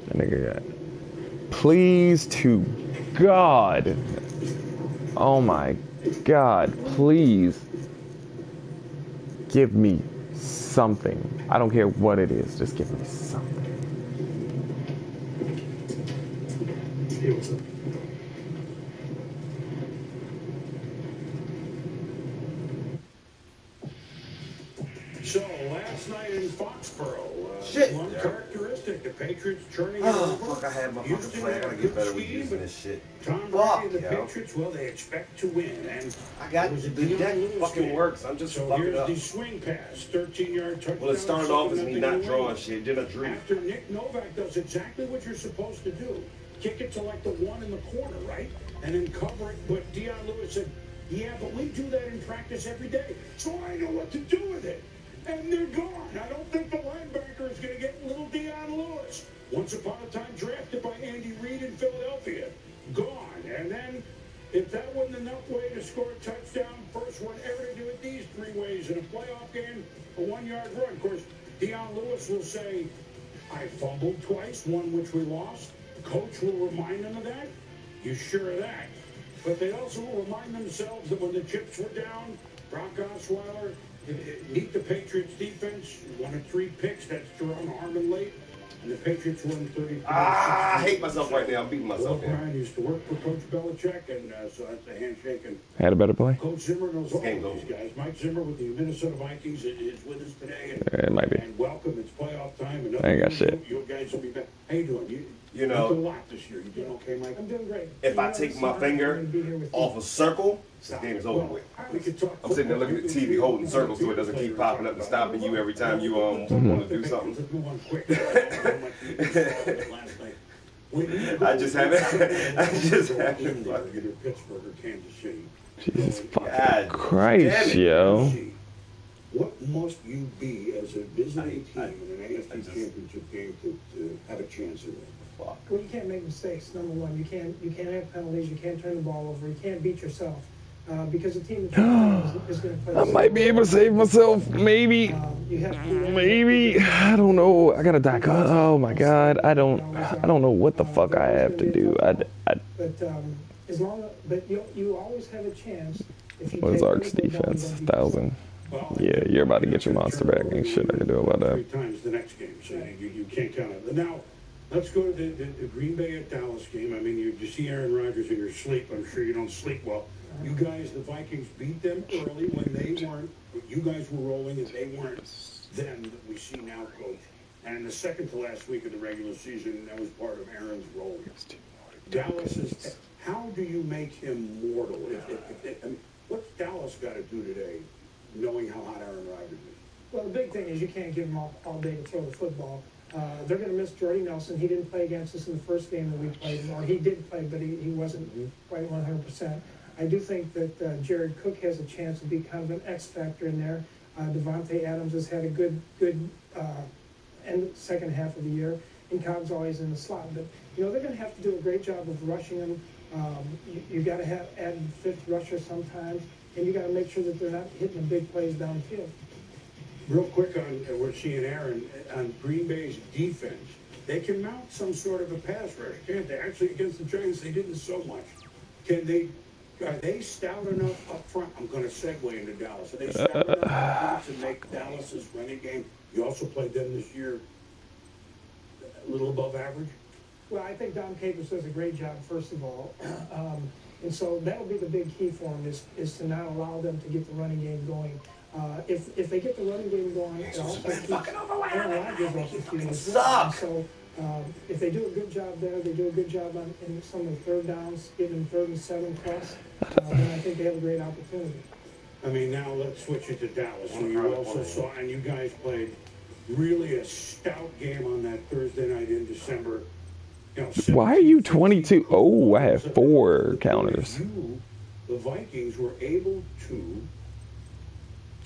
That nigga got. Please to God. Oh my God. Please give me something. I don't care what it is. Just give me something. So last night in Foxborough, one Yeah. characteristic, the Patriots turning it Oh, over. fuck, I had my fucking Houston plan. I had gotta a get good better with scheme, using but this shit. Tom Fuck, Brady and the yo. Patriots, well, they expect to win. And I got it was a the Deion deck Lewis fucking game. works. I'm just So fucking here's up. the swing pass, 13-yard touchdown. Well, it started off as me 7-0 not win. drawing shit, then I drew. After Nick Novak does exactly what you're supposed to do, kick it to like the one in the corner, right? And then cover it. But Deion Lewis said, yeah, but we do that in practice every day. So I know what to do with it. And they're gone. I don't think the linebacker is going to get little Deion Lewis. Once upon a time drafted by Andy Reid in Philadelphia. Gone. And then, if that wasn't enough way to score a touchdown, first one ever to do it these three ways in a playoff game, a 1-yard run. Of course, Deion Lewis will say, I fumbled twice, one which we lost. Coach will remind them of that. You sure of that? But they also will remind themselves that when the chips were down, Brock Osweiler beat the Patriots defense, one of 3 picks. That's Jerome Harmon late. And the Patriots won 30. I hate myself right now. I'm beating myself Bill O'Brien used to work for Coach Belichick, and so that's a handshake. And Had a better play? Coach Zimmer knows all these guys. Mike Zimmer with the Minnesota Vikings is with us today. And, It might be. And welcome. It's playoff time. And I ain't got shit. You guys will be back. How you doing? You know, you did a lot this year. You doing okay, Mike? I'm doing great. if I take my finger off a circle, this game is over with. We could talk. I'm sitting there looking at the TV holding circles so it doesn't keep popping up and stopping you every time you want to do something. Let's move on quick. Last night. I just haven't Either fucking. Pittsburgh or Kansas City. Jesus fucking God Christ, damn it. yo. What must you be as a visiting team in an AFC championship game to have a chance at it? Well, you can't make mistakes. Number one, you can't have penalties. You can't turn the ball over. You can't beat yourself because the team that is going to play. I might be able to save myself, maybe. Maybe. I don't know. I gotta die. Oh my God. I don't know what the fuck I have to do. But as long as you always have a chance. What's Ark's defense? 1,000. Yeah, you're about to get your monster back. Ain't shit I can do about that. 3 times the next game, so you can't count it. Now, let's go to the Green Bay at Dallas game. I mean, you see Aaron Rodgers in your sleep. I'm sure you don't sleep well. You guys, the Vikings, beat them early when they weren't. You guys were rolling and they weren't them that we see now, Coach. And the second to last week of the regular season, that was part of Aaron's role. Dallas is. How do you make him mortal? I mean, what's Dallas got to do today, knowing how hot Aaron Rodgers is? Well, the big thing is you can't give him all day to throw the football. They're going to miss Jordy Nelson. He didn't play against us in the first game that we played, or he did play, but he wasn't quite 100%. I do think that Jared Cook has a chance to be kind of an X factor in there. Devontae Adams has had a good second half of the year, and Cobb's always in the slot. But they're going to have to do a great job of rushing him. You got to add 5th rusher sometimes. and you got to make sure that they're not hitting the big plays downfield. Real quick on we're seeing Aaron on Green Bay's defense. They can mount some sort of a pass rush, can't they? Actually, against the Giants, they didn't so much. Can they? Are they stout enough up front? I'm going to segue into Dallas. Are they stout enough up front to make Dallas's running game? You also played them this year a little above average. Well, I think Dom Capers does a great job, first of all. And so that'll be the big key for him is to not allow them to get the running game going. If they get the running game going, it also keeps Aaron Rodgers off the field as well. So if they do a good job there, they do a good job in some of the third downs, getting 3rd and 7 plus, then I think they have a great opportunity. I mean, now let's switch it to Dallas. So you also saw, and you guys played really a stout game on that Thursday night in December. You know, why are you 22? Oh, I have 4 counters. The Vikings were able to.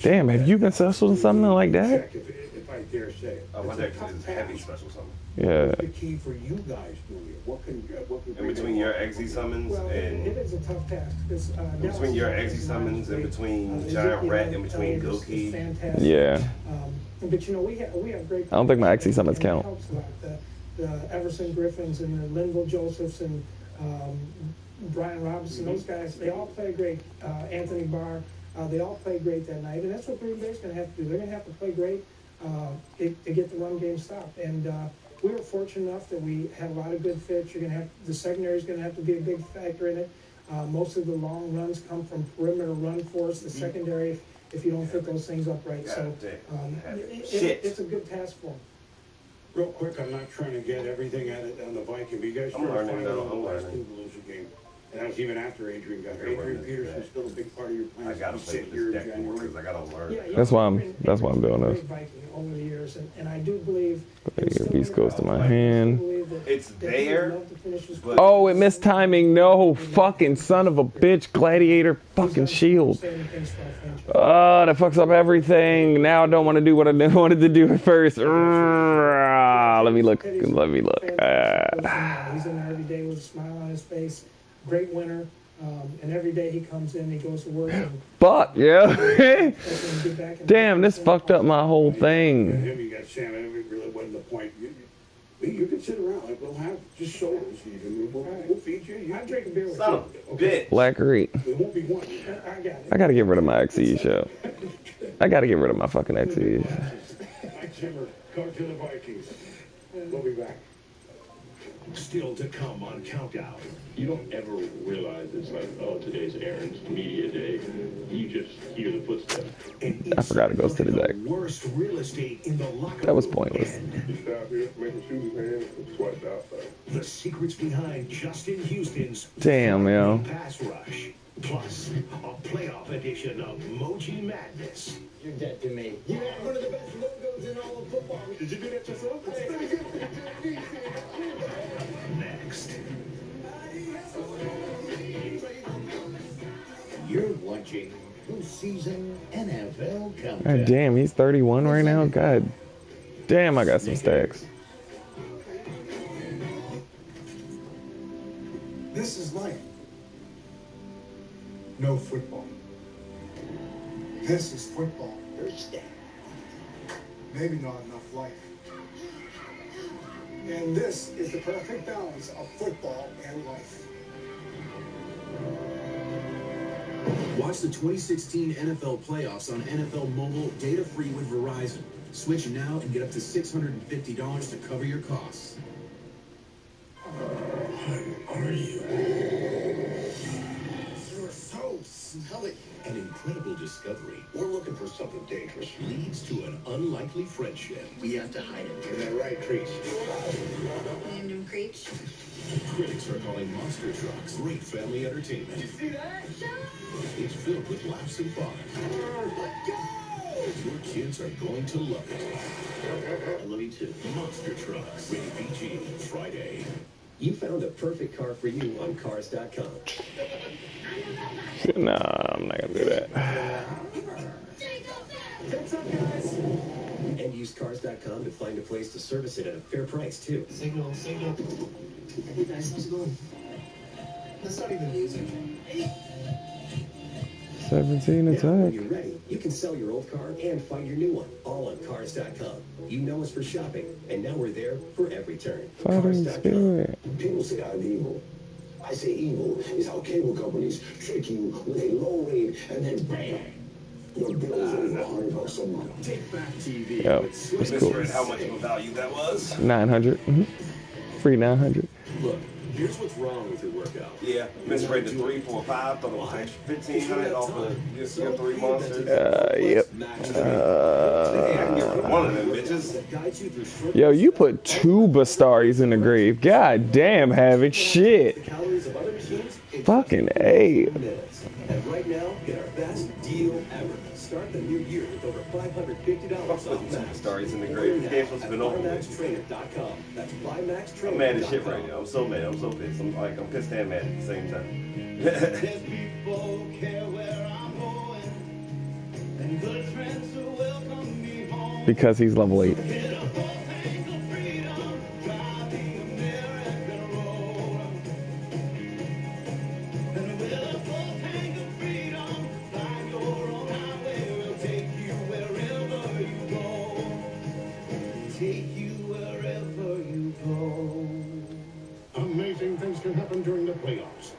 Damn, have you been special to something like that? If I dare say it. Oh, my deck is heavy special summon. Yeah. What's the key for you guys doing it? What can in between your XZ summons and it is a tough task. In between your XZ summons, in between Giant Rat, in between Goki. Yeah. But you know, we have great. I don't think my XZ summons count. The Everson Griffins and the Linville Josephs and Brian Robinson, those guys, they all play great. Anthony Barr, they all played great that night, and that's what Green Bay's going to have to do. They're going to have to play great to get the run game stopped. And we were fortunate enough that we had a lot of good fits. You're going to have the secondary is going to have to be a big factor in it. Most of the long runs come from perimeter run force. The secondary, if you don't fit those things up right, so it's a good task for them. Real quick, I'm not trying to get everything at it on the Viking, but you guys I'm learning though. I'm to lose a game. And that was even after Adrian got hurt. Adrian Peterson's still a big part of your plan. I gotta play with this deck more because I gotta learn. Yeah, That's why I'm doing this. Viking over the years, and I do believe. Beast goes to my hand. It's there. Oh, it missed timing. No, fucking son of a bitch. Gladiator fucking shield. Oh, that fucks up everything. Now I don't want to do what I wanted to do at first. Let me look. Let me look. He's in there every day with a smile on his face. Great winner. And every day he comes in, he goes to work. Fuck, yeah. Damn, this fucked up my whole thing. You got Sam, and it really wasn't the point. You can sit around. Like, we'll have just shoulders even. We'll feed you. I drink a beer with you. Okay. Blackreet. It won't be one. I gotta get rid of my XE show. I gotta get rid of my fucking XE. Mike Zimmer, coach of the Vikings. We'll be back. Still to come on Countdown. You don't ever realize it's like, oh, today's Aaron's media day. You just hear the footsteps. I forgot it goes to the deck. Worst real estate in the locker That was pointless. The secrets behind Justin Houston's Damn, yo. pass rush. Plus, a playoff edition of Moji Madness. You're dead to me. You have one of the best logos in all of football. Did you do that yourself? Next. You're watching postseason NFL Countdown. God damn, he's 31 right now? God damn, I got some stacks. This is life. No football. This is football. Maybe not enough life. And this is the perfect balance of football and life. Watch the 2016 NFL playoffs on NFL Mobile, data-free with Verizon. Switch now and get up to $650 to cover your costs. What are you? You're so smelly. An incredible discovery. We're looking for something dangerous. Leads to an unlikely friendship. We have to hide it. Isn't that right, Creech? Named him Creech. Critics are calling monster trucks great family entertainment. You see that? It's filled with laughs and fun. Let's go! Your kids are going to love it. I love you too. Monster Trucks. Rated PG. Friday. You found a perfect car for you on Cars.com. Nah, I'm not gonna do that. What's up, guys? And use Cars.com to find a place to service it at a fair price, too. Signal. Hey, guys, how's it going? That's not even music. 17 Now, when attack. you're ready, you can sell your old car and find your new one, all on Cars.com. You know us for shopping, and now we're there for every turn. Fighting spirit. People say I'm evil. I say evil is how cable companies trick you with a low rate and then bam, your bill's over $100 a month. Take back TV. Yep, that's cool. How much of a value that was? 900. Free 900. Look, here's what's wrong with your workout. Yeah, misread the 3, 4, 5, thought it was extra 1500 off of your 3 monsters. Yep. One of them bitches. Yo, you put 2 Bastaris in the grave. God damn, Havik. Shit. Fucking A. And right now, get our best deal ever. Start the new year with over $550 off Max. Stories in the grave. The game's supposed to be over. MyMaxTrainer.com. That's MyMaxTrainer.com. I'm mad as shit right now. I'm so mad. I'm so pissed. I'm pissed and mad at the same time. Because he's level 8. Amazing things can happen during the playoffs.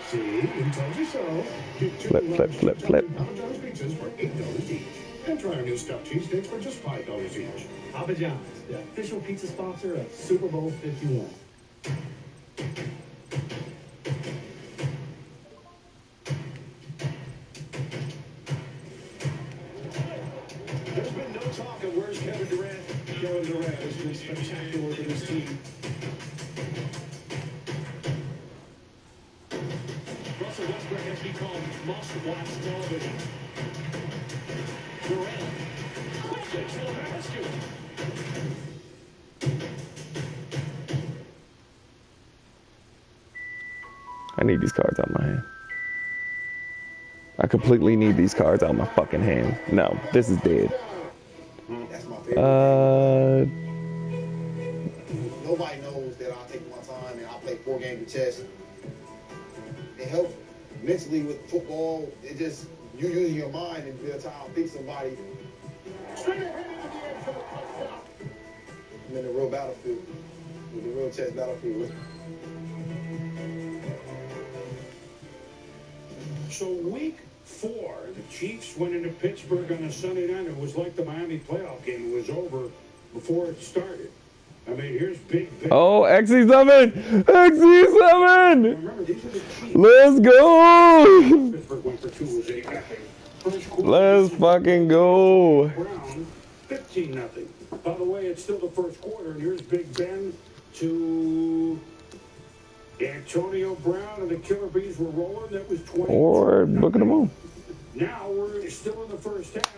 See, we told you so. Get 2 Flip. Papa John's pizzas for $8 each. And try our new stuffed cheesesteaks for just $5 each. Papa John's, the official pizza sponsor of Super Bowl 51. There's been no talk of where's Kevin Durant. Kevin Durant has been spectacular for this team. Russell Westbrook has become must-watch television. Durant puts it to the basket. I need these cards out of my hand. I completely need these cards out of my fucking hand. No, this is dead. That's my favorite. Uh, Nobody knows that I'll take my time and I'll play 4 games of chess. It helps mentally with football. It just, you using your mind and be able to outthink somebody. I'm in the real battlefield. With the real chess battlefield. So week 4, the Chiefs went into Pittsburgh on a Sunday night. It was like the Miami playoff game. It was over before it started. I mean, here's Big Ben. oh, XE7! XE7! Remember, these are the Chiefs. Let's go! Pittsburgh went for 2 was 8-0. First quarter, Let's fucking go. Brown, 15-0. By the way, it's still the first quarter, and here's Big Ben to Antonio Brown, and the Killer Bees were rolling. That was 20. Or Book of the Moon. Now we're still in the first half.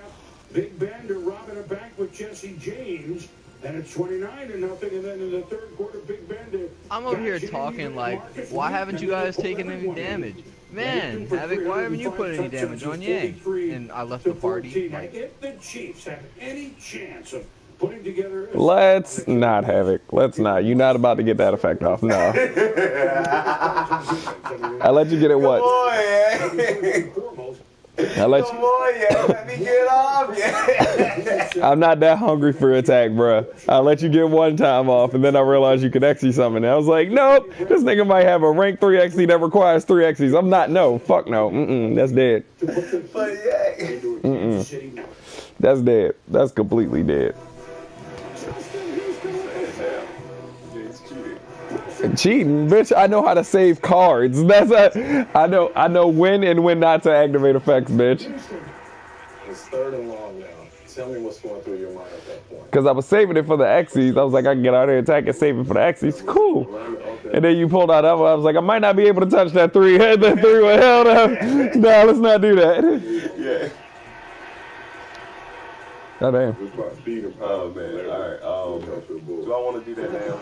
Big Ben to robbing a bank with Jesse James, and it's 29-0. And then in the third quarter, Big Ben to. I'm over here talking like, why haven't you guys taken any damage? Man, Havik, why haven't you put any damage on Yang? And I left the party. Like, if the Chiefs have any chance of putting together. Let's not have it. Let's not. You're not about to get that effect off. No. I let you get it once. I let you. Let me get off. Yeah. I'm not that hungry for attack, bruh. I let you get one time off, and then I realized you could XE summon. I was like, nope, this nigga might have a rank 3 XE that requires 3 XEs. I'm not, no, fuck no. That's dead. That's dead. That's completely dead. Cheating, bitch. I know how to save cards. I know when and when not to activate effects, bitch. It's 3rd and long now. Tell me what's going through your mind at that point. Because I was saving it for the X's. I was like, I can get out there and attack and save it for the X's. Cool. And then you pulled out other. I was like, I might not be able to touch that 3. That 3 was held up. No, let's not do that. Yeah. Oh, damn. Oh, man. All right. Do I want to do that now?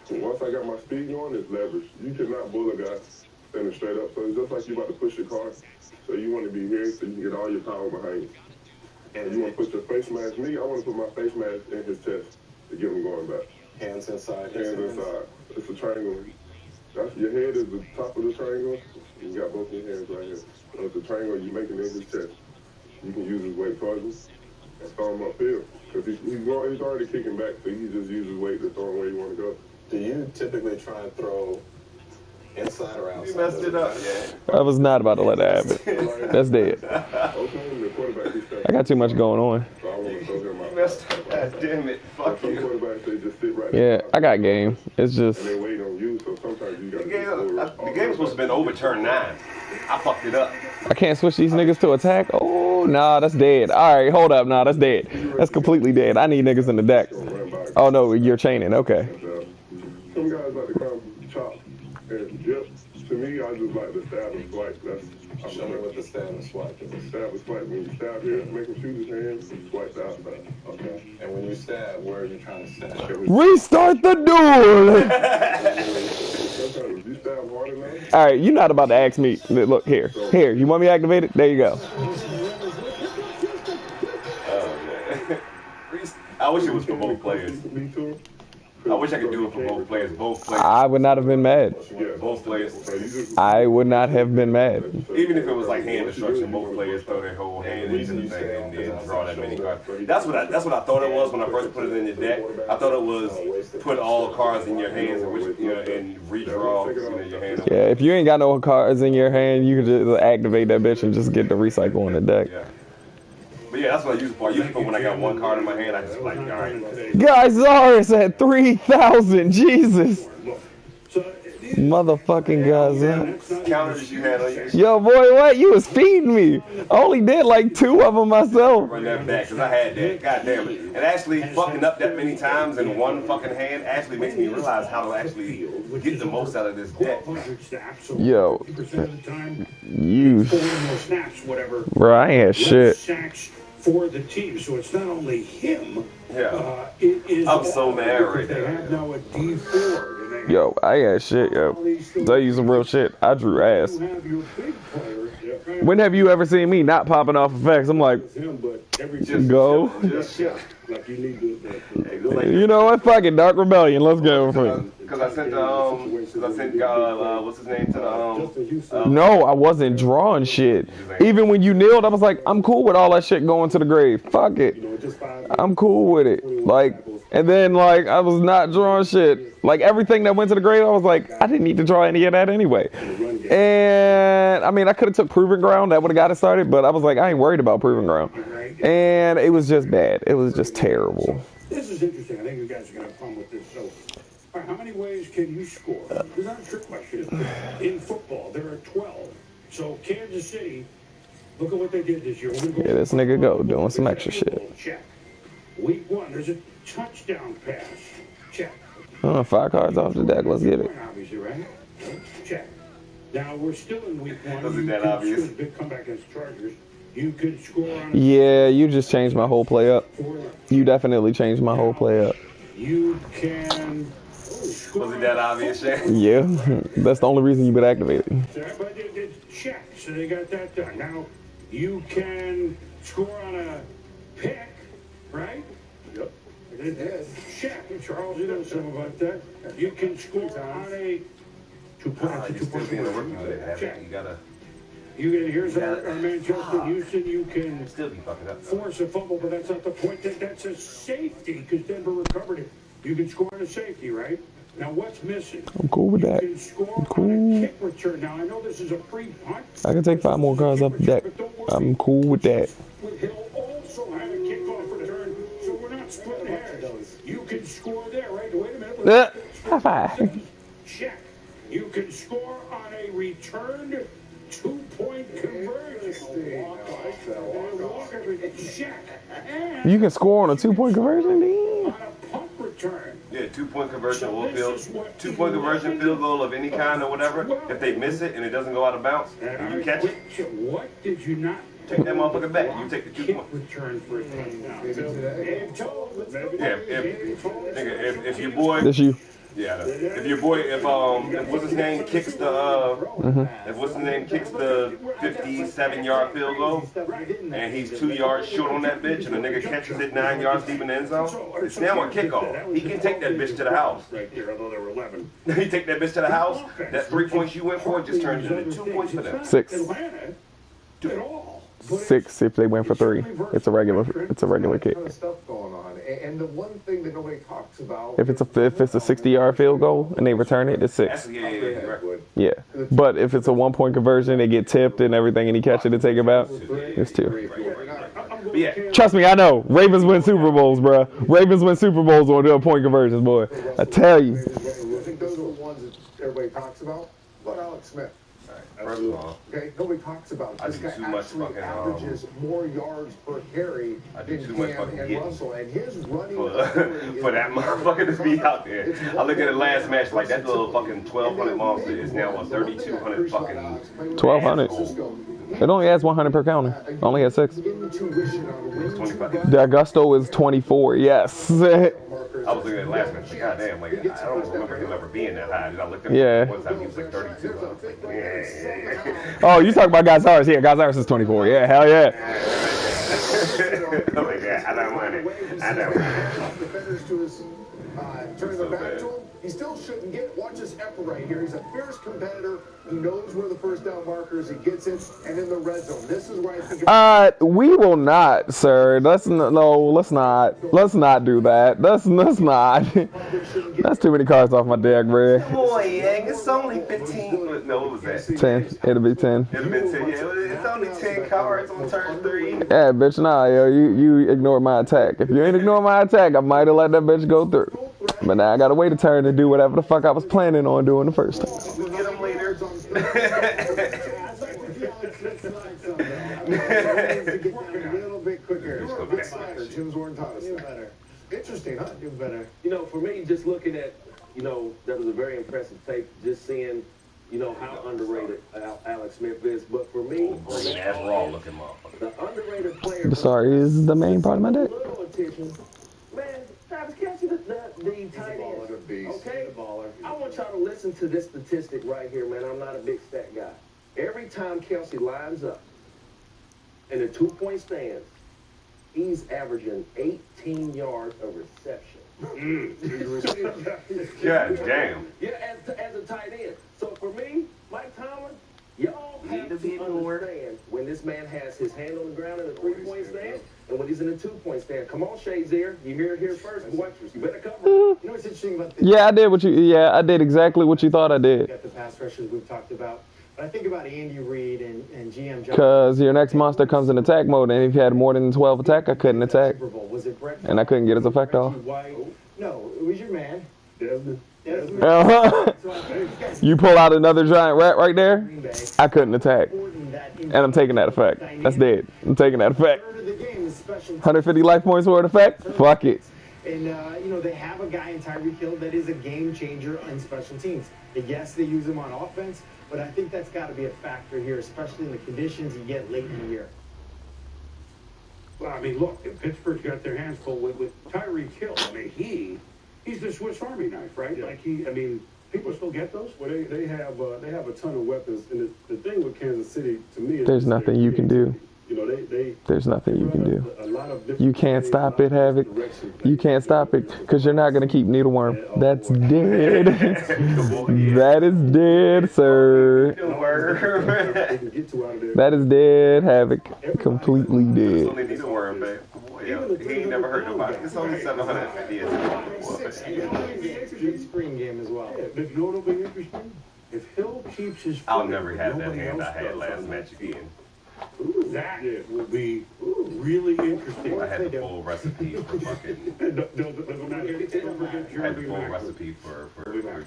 So once I got my speed going, it's leverage. You cannot bull a guy standing straight up. So it's just like you about to push your car. So you want to be here so you can get all your power behind you. And you want to put your face mask. Me, I want to put my face mask in his chest to get him going back. Hands inside. Hands inside. It's a triangle. Your head is the top of the triangle. You got both your hands right here. So it's a triangle. You make it in his chest. You can use his weight towards him and throw him upfield. Because he's already kicking back, so he just uses weight to throw him where you want to go. Do you typically try and throw inside or outside? You messed it up, yeah. I was not about to let that happen. That's dead. I got too much going on. You messed up. God damn it. Fuck you. Yeah, I got game. It's just. The game was supposed to have been overturned 9. I fucked it up. I can't switch these niggas to attack. Oh, nah, that's dead. All right, hold up. Nah, that's dead. That's completely dead. I need niggas in the deck. Oh, no, you're chaining. Okay. Some guys like to come chop and dip. To me, I just like to stab and swipe. Show me what the stab and swipe is. Stab and swipe. When you stab here, make him shoot his hands and swipe the outside. Okay. And when you stab, where are you trying to stab? Restart the duel! You stab hard enough. All right, you're not about to ask me. Look, here. Here, you want me to activate it? There you go. I wish it was for both players. I wish I could do it for both players. Both players. I would not have been mad. Both players. I would not have been mad. Even if it was like hand destruction, both players throw their whole hand into the thing and then draw that many cards. That's what I thought it was when I first put it in your deck. I thought it was put all cards in your hands and and redraw your hand. Yeah, if you ain't got no cards in your hand, you can just activate that bitch and just get the recycle in the deck. Yeah. But yeah, that's what I use it for. I use it for when I got one card in my hand. I just like, all right. Guys, Zaris at 3,000. Jesus. Motherfucking guys. Counters you had on your. Yo, boy, what? You was feeding me. I only did like 2 of them myself. Run that back, because I had that. God damn it. And actually, fucking up that many times in one fucking hand actually makes me realize how to actually get the most out of this deck. Yo. You. Bro, I ain't had shit. For the team, so it's not only him. Yeah. It is I'm so mad right now. They have now a D4. Yo, I ain't had shit, yo. They use some real shit. I drew ass. When have you ever seen me not popping off effects? I'm like, go. You know what? Fuck it, Dark Rebellion. Let's go. Because I sent what's his name to the No, I wasn't drawing shit. Even when you kneeled, I was like, I'm cool with all that shit going to the grave. Fuck it. I'm cool with it. Like, and then like I was not drawing shit. Like everything that went to the grave, I was like, I didn't need to draw any of that anyway. And I mean, I could have took Proving Ground. That would have got it started. But I was like, I ain't worried about Proving Ground. And it was just bad. It was just terrible. This is interesting. I think you guys are going to have fun with this. So, how many ways can you score? It's not a trick question. In football, there are 12. So Kansas City, look at what they did this year. Yeah, this nigga go doing some extra shit. Check. Week 1, there's a touchdown pass. Check. 5 cards off the deck. Let's get it. Obviously, right? Check. Now we're still in week 1. Wasn't that obvious? Big comeback against Chargers. You could score on. Yeah, you just changed my whole play up. You definitely changed my whole play up. You can. Wasn't that obvious, Shane? Yeah, that's the only reason you've been activated. But it's check, so they got that done. Now you can score on a pick, right? Yep. Check. Charles, you know something about that. You can score on a 2-point conversion. Check. You gotta. Here's our man Justin Houston. You can still be fucking up. Force a fumble, but that's not the point. That's a safety because Denver recovered it. You can score on a safety, right? Now what's missing? I'm cool with that. You can score on a kick return. Now I know this is a free punt. I can take 5 more cards off the deck. I'm cool with that. He'll also have a kickoff return, so we're not splitting hairs. You can score there, right? Wait a minute. High five. Check. You can score on a returned 2-point conversion. Check. And You can score on a 2-point conversion, dude. on a punt return. Yeah, 2-point conversion or field. 2-point conversion, field goal of any kind or whatever. If they miss it and it doesn't go out of bounds, and you catch it, What did you not take that motherfucker back. You take the 2 points. return for a touchdown? Yeah, if your boy. That's you. Yeah, if your boy, if what's his name kicks the, if what's his name kicks the 57-yard field goal, and he's 2 yards short on that bitch, and the nigga catches it 9 yards deep in the end zone, it's now a kickoff. He can take that bitch to the house. Right there, although there were 11. He take that bitch to the house. That 3 points you went for just turns into 2 points for them. 6. 6 if they win for 3. It's a regular kick. Stuff going on. And the one thing that nobody talks about. If it's a 60-yard field goal and they return it, it's 6. Yeah. But if it's a 1-point conversion, they get tipped and everything, and he catch it and take it back, it's 2. Yeah. Trust me, I know. Ravens win Super Bowls, bro. Ravens win Super Bowls on doing point conversions, boy. I tell you. I think those are the ones that everybody talks about. What about Alex Smith? First of all, okay, nobody talks about it. This guy actually averages more yards per carry than Cam and Russell, and his running for that motherfucker to be out there. I look at the last match like that little fucking 1,200 monster is now a 3,200 fucking. 1,200. It only has 100 per counter. Only has 6. The Augusto is 24. Yes. I was looking at the last match. Like, goddamn, like I don't remember him ever being that high. And I looked at him one time. He was like 32. I was like, yeah. Oh, you talking about Gonzalez? Yeah, Gonzalez is 24. Yeah, hell yeah. I'm like, yeah, I don't want it. I don't want it. Defenders to his turning their back to him. He still shouldn't get it. Watch this effort right here. He's a fierce competitor. He knows where the first down markers. He gets it, and in the red zone. This is where I think. We will not, sir. Let's not do that. Let's not. That's too many cards off my deck, bro. Come on, Yang. It's only 15. No, what was that? 10. It'll be 10. It'll be 10. Yeah, it's only 10 cards on turn 3. Yeah, bitch. Nah, yo, you ignored my attack. If you ain't ignore my attack, I might have let that bitch go through. But now I gotta wait a turn to do whatever the fuck I was planning on doing the first time. We'll get them later. Interesting, huh? Do better. You know, for me, just looking at, that was a very impressive tape. Just seeing, how underrated Alex Smith is. But for me, that's raw looking motherfucker. The underrated player. Sorry, is the main part of my deck. Little attention, man. Travis Kelce, the tight end. Okay, I want y'all to listen to this statistic right here, man. I'm not a big stat guy. Every time Kelce lines up in a 2-point stance, he's averaging 18 yards of reception. God damn. Yeah, as a tight end. So for me, Mike Tomlin, y'all have to understand when this man has his hand on the ground in a 3-point stance and when he's in a 2-point stance. Come on, Shazier. You hear it here first, boy. You better cover. You know what's interesting about this? Yeah, I did exactly what you thought I did. Got the pass rushers we've talked about. But I think about Andy Reid and GM John. Because your next monster comes in attack mode, and if you had more than 12 attack, I couldn't attack. And I couldn't get his effect off. No, it was your man. Desmond. You pull out another giant rat right there, I couldn't attack. And I'm taking that effect. That's dead. I'm taking that effect. 150 life points for an effect? Fuck it. And, they have a guy in Tyreek Hill that is a game changer on special teams. And yes, they use him on offense, but I think that's got to be a factor here, especially in the conditions you get late in the year. Well, I mean, look, if Pittsburgh's got their hands full with Tyreek Hill, I mean, he's the Swiss Army knife, right? Yeah. Like people still get those? Well, they have a ton of weapons, and the thing with Kansas City, to me, is there's nothing you can do. There's nothing you can do. You can't stop it, Havik. You can't stop it because you're not going to keep Needleworm. That's dead. That is dead, sir. That is dead, Havik. Completely dead. It's only Needleworm, babe. He ain't never hurt nobody. It's only 750. It's a screen game as well. But you know what'll be interesting? If Hill keeps his foot, I'll never have that hand I had last match again. That will be really interesting. I had the full recipe for fucking. I had the full recipe for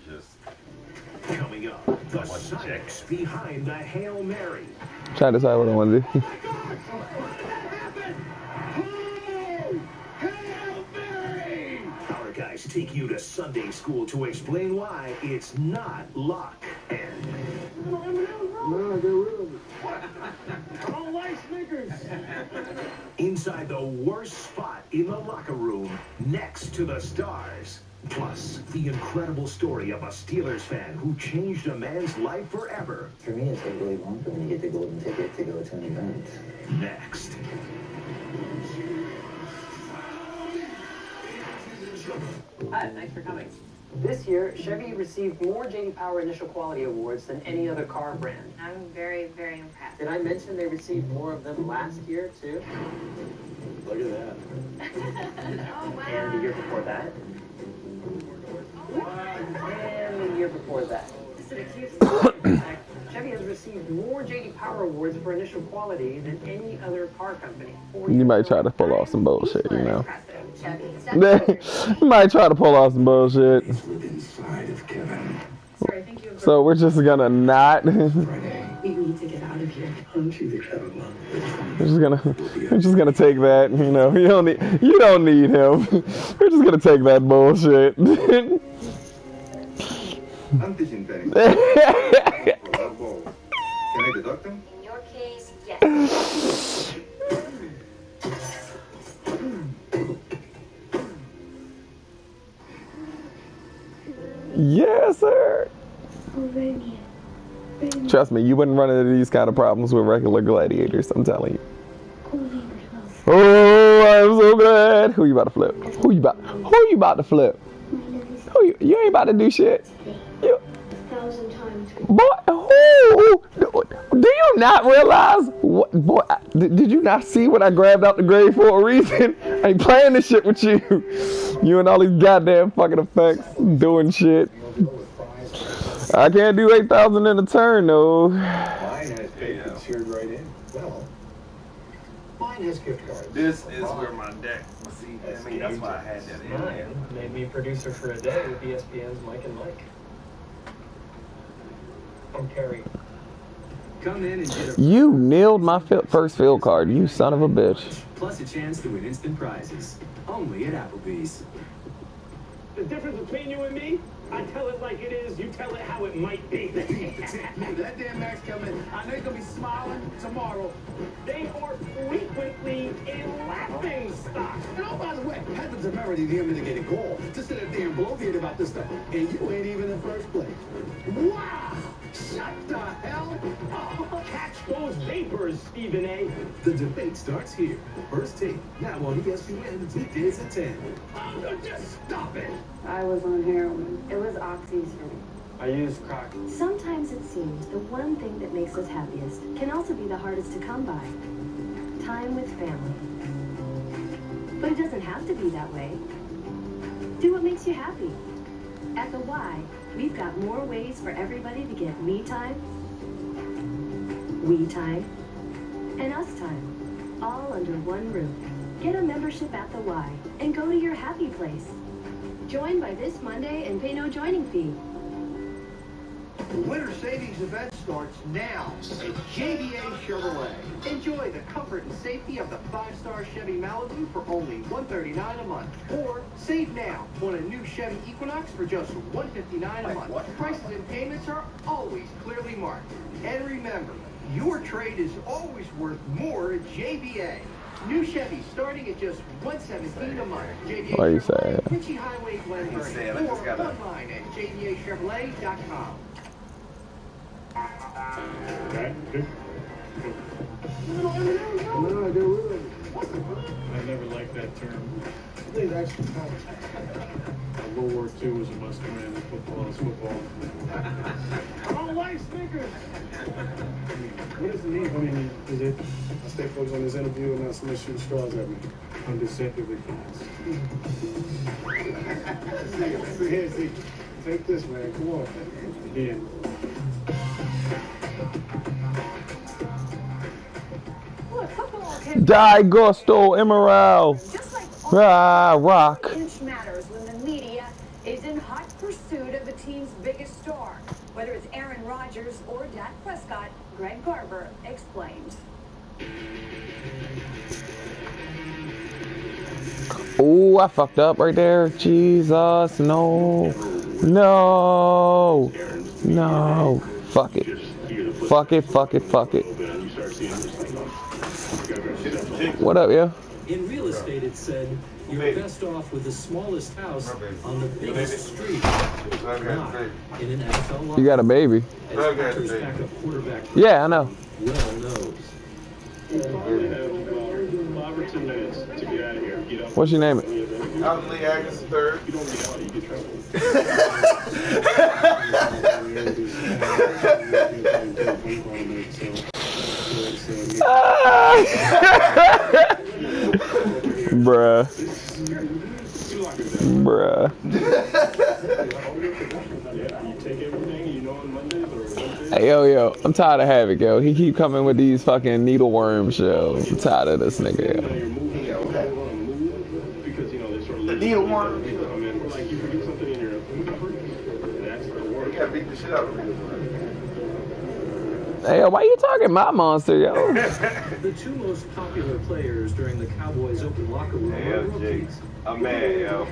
just. Coming up, the science behind the Hail Mary. Trying to decide what I want to do. Our guys take you to Sunday school to explain why it's not lock and. I don't like Snickers. Inside the worst spot in the locker room, next to the stars. Plus, the incredible story of a Steelers fan who changed a man's life forever. For me, it's like really wonderful when you get the golden ticket to go to an event. Next. Hi, thanks for coming. This year, Chevy received more J.D. Power Initial Quality Awards than any other car brand. I'm very, very impressed. Did I mention they received more of them last year, too? Look at that. Oh, wow. And the year before that? And the year before that. Chevy has received more J.D. Power Awards for initial quality than any other car company. You might try to pull off some bullshit, you know. You might try to pull off some bullshit. So we're just gonna not. We need to get out of here. We're just gonna take that. You know, you don't need him. We're just gonna take that bullshit. I'm fishing penny. Can I deduct them? In your case, yes. Yes, sir. Trust me, you wouldn't run into these kind of problems with regular gladiators, I'm telling you. Oh, I'm so glad. Who you about to flip? Who you about to flip? You ain't about to do shit. You, 1,000 times. boy, do you not realize? What, boy, did you not see what I grabbed out the grave for a reason? I ain't playing this shit with you. You and all these goddamn fucking effects doing shit. I can't do 8,000 in a turn, though. Mine has paper seared right in. Well, mine has gift cards. This is where my deck. See, I mean, that's why I had that in there. Made me producer for a day with ESPN's Mike and Mike. I'm Perry. Come in and get a You nailed my first field card, you son of a bitch. plus a chance to win instant prizes. Only at Applebee's. The difference between you and me, I tell it like it is, you tell it how it might be. That damn Max coming. I know you're gonna be smiling tomorrow. They are frequently a laughing stock. And oh, by the way, had the temerity the unmitigated gall to sit up there and bloviate about this stuff, and you ain't even in first place. Wow! Shut the hell up! Catch those vapors, Stephen A. The debate starts here. First take, now on ESPN, weekdays at 10. Oh, just stop it! I was on heroin. It was oxys for me. I use crack. Sometimes it seems the one thing that makes us happiest can also be the hardest to come by. Time with family. But it doesn't have to be that way. Do what makes you happy. At the Y, we've got more ways for everybody to get me time, we time, and us time, all under one roof. Get a membership at the Y and go to your happy place. Join by this Monday and pay no joining fee. The winter savings event starts now at JBA Chevrolet. Enjoy the comfort and safety of the 5-star Chevy Malibu for only $139 a month. Or save now on a new Chevy Equinox for just $159 a month. Prices and payments are always clearly marked. And remember, your trade is always worth more at JBA. New Chevy starting at just $117 a month. JBA What you Chevrolet, say? Ritchie Highway, Glen Burnie, or online at jbachevrolet.com. Okay, good. No, get rid of it. I never liked that term. I think that's World War II was a must-win. Football is football. I don't like Snickers. What does it mean? I mean, is it? I stay focused on this interview and not someone shooting straws at me. I'm deceptively fast. See, take this, man. Come on. Again. Die Gusto Emerald. Rock. Inch matters when the media is in hot pursuit of the team's biggest star. Whether it's Aaron Rodgers or Dak Prescott, Greg Garber explains. Oh, I fucked up right there. Jesus, no. No. No. Fuck it. Fuck it, fuck it, fuck it. What up, yo? In real estate, it's said, You're best off with the smallest house on the biggest street. Not in an NFL lot. You got a baby. As Packers backup quarterback Yeah, I know. well knows. You probably have about 5 or 10 minutes to get out of here. Get up. What's your name? I'm Lee Agnes III. You don't get out, you get trouble. Bruh. Bruh. Hey, yo, I'm tired of Havik, yo. He keep coming with these fucking needleworms, yo. I'm tired of this nigga, yo. The needleworm. You gotta beat the shit out of me. Hey, yo, why you talking my monster, yo? The two most popular players during the Cowboys open locker room were rookies. I'm mad, yo.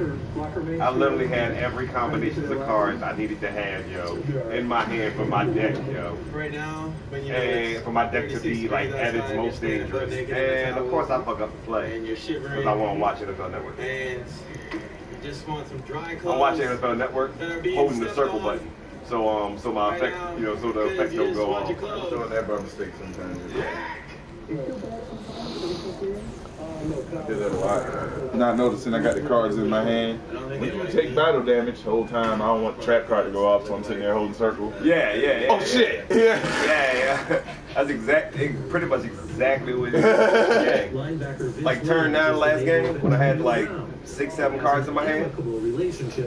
I literally had every combination of cards I needed to have, yo, in my hand for my deck, yo. Right now, and for my deck to be like at its most dangerous. And of course, I fuck up the play because I want to watch NFL Network. And just want some dry clothes. I'm watching NFL Network, holding the circle button. So, so my effect, you know, so the effects don't go off. I'm doing that by mistake sometimes. I did that a lot. Not noticing I got the cards in my hand. When you take battle damage the whole time, I don't want the trap card to go off, so I'm sitting there holding circle. Yeah. Oh shit! Yeah. That's pretty much exactly what it is. Like turn 9 last game when I had like 6, 7 cards in my hand.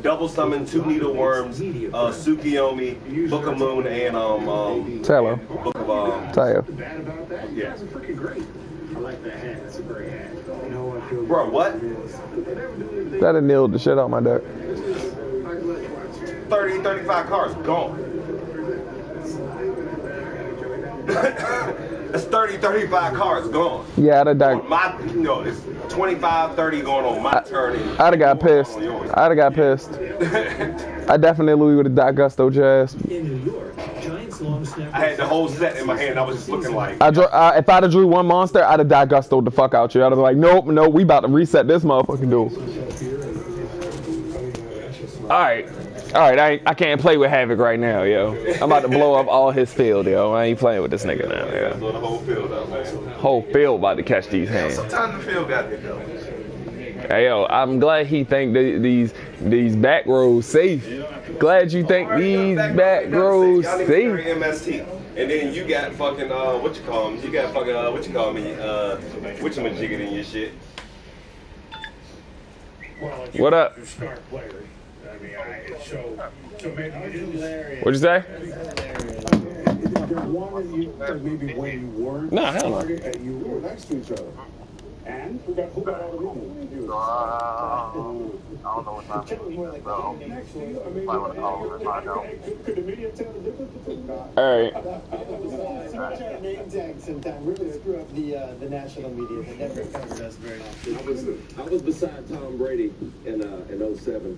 Double summon 2 needleworms, Tsukiyomi, Book of Moon, and Taylor. Book of Taylor. Bad about that? Yeah. That's freaking great. I like that hat. It's a great hat. You know what? Bro, what? That'd nailed the shit out my deck. 30, 35 cards gone. That's 30, 35 cards gone. Yeah, I'd have died. It's 25, 30 going on my turn. I'd have got pissed. I definitely would have died gusto jazz. I had the whole set in my hand. I was just looking like. If I'd have drew one monster, I'd have died gusto the fuck out you. I'd have been like, nope, we about to reset this motherfucking duel. All right, I can't play with Havik right now, yo. I'm about to blow up all his field, yo. I ain't playing with this nigga now, yo. Blow the whole field up, man. Whole field about to catch these hands. Sometimes the field got hit, though. Hey, yo, I'm glad he think these back rows safe. Glad you think these back rows safe. MST. And then you got fucking, what you call him? You got fucking, whatchamajigget in your shit. What up? What'd you say? Maybe when you weren't. Nah, hell no. You were next to each other. And who got all the people? I don't know what time it is, so I want to call and find out. Could the media tell the difference between that? All right. Try to name tag sometime. Really screw up the national media. They never covered us very often. I was beside Tom Brady in 07,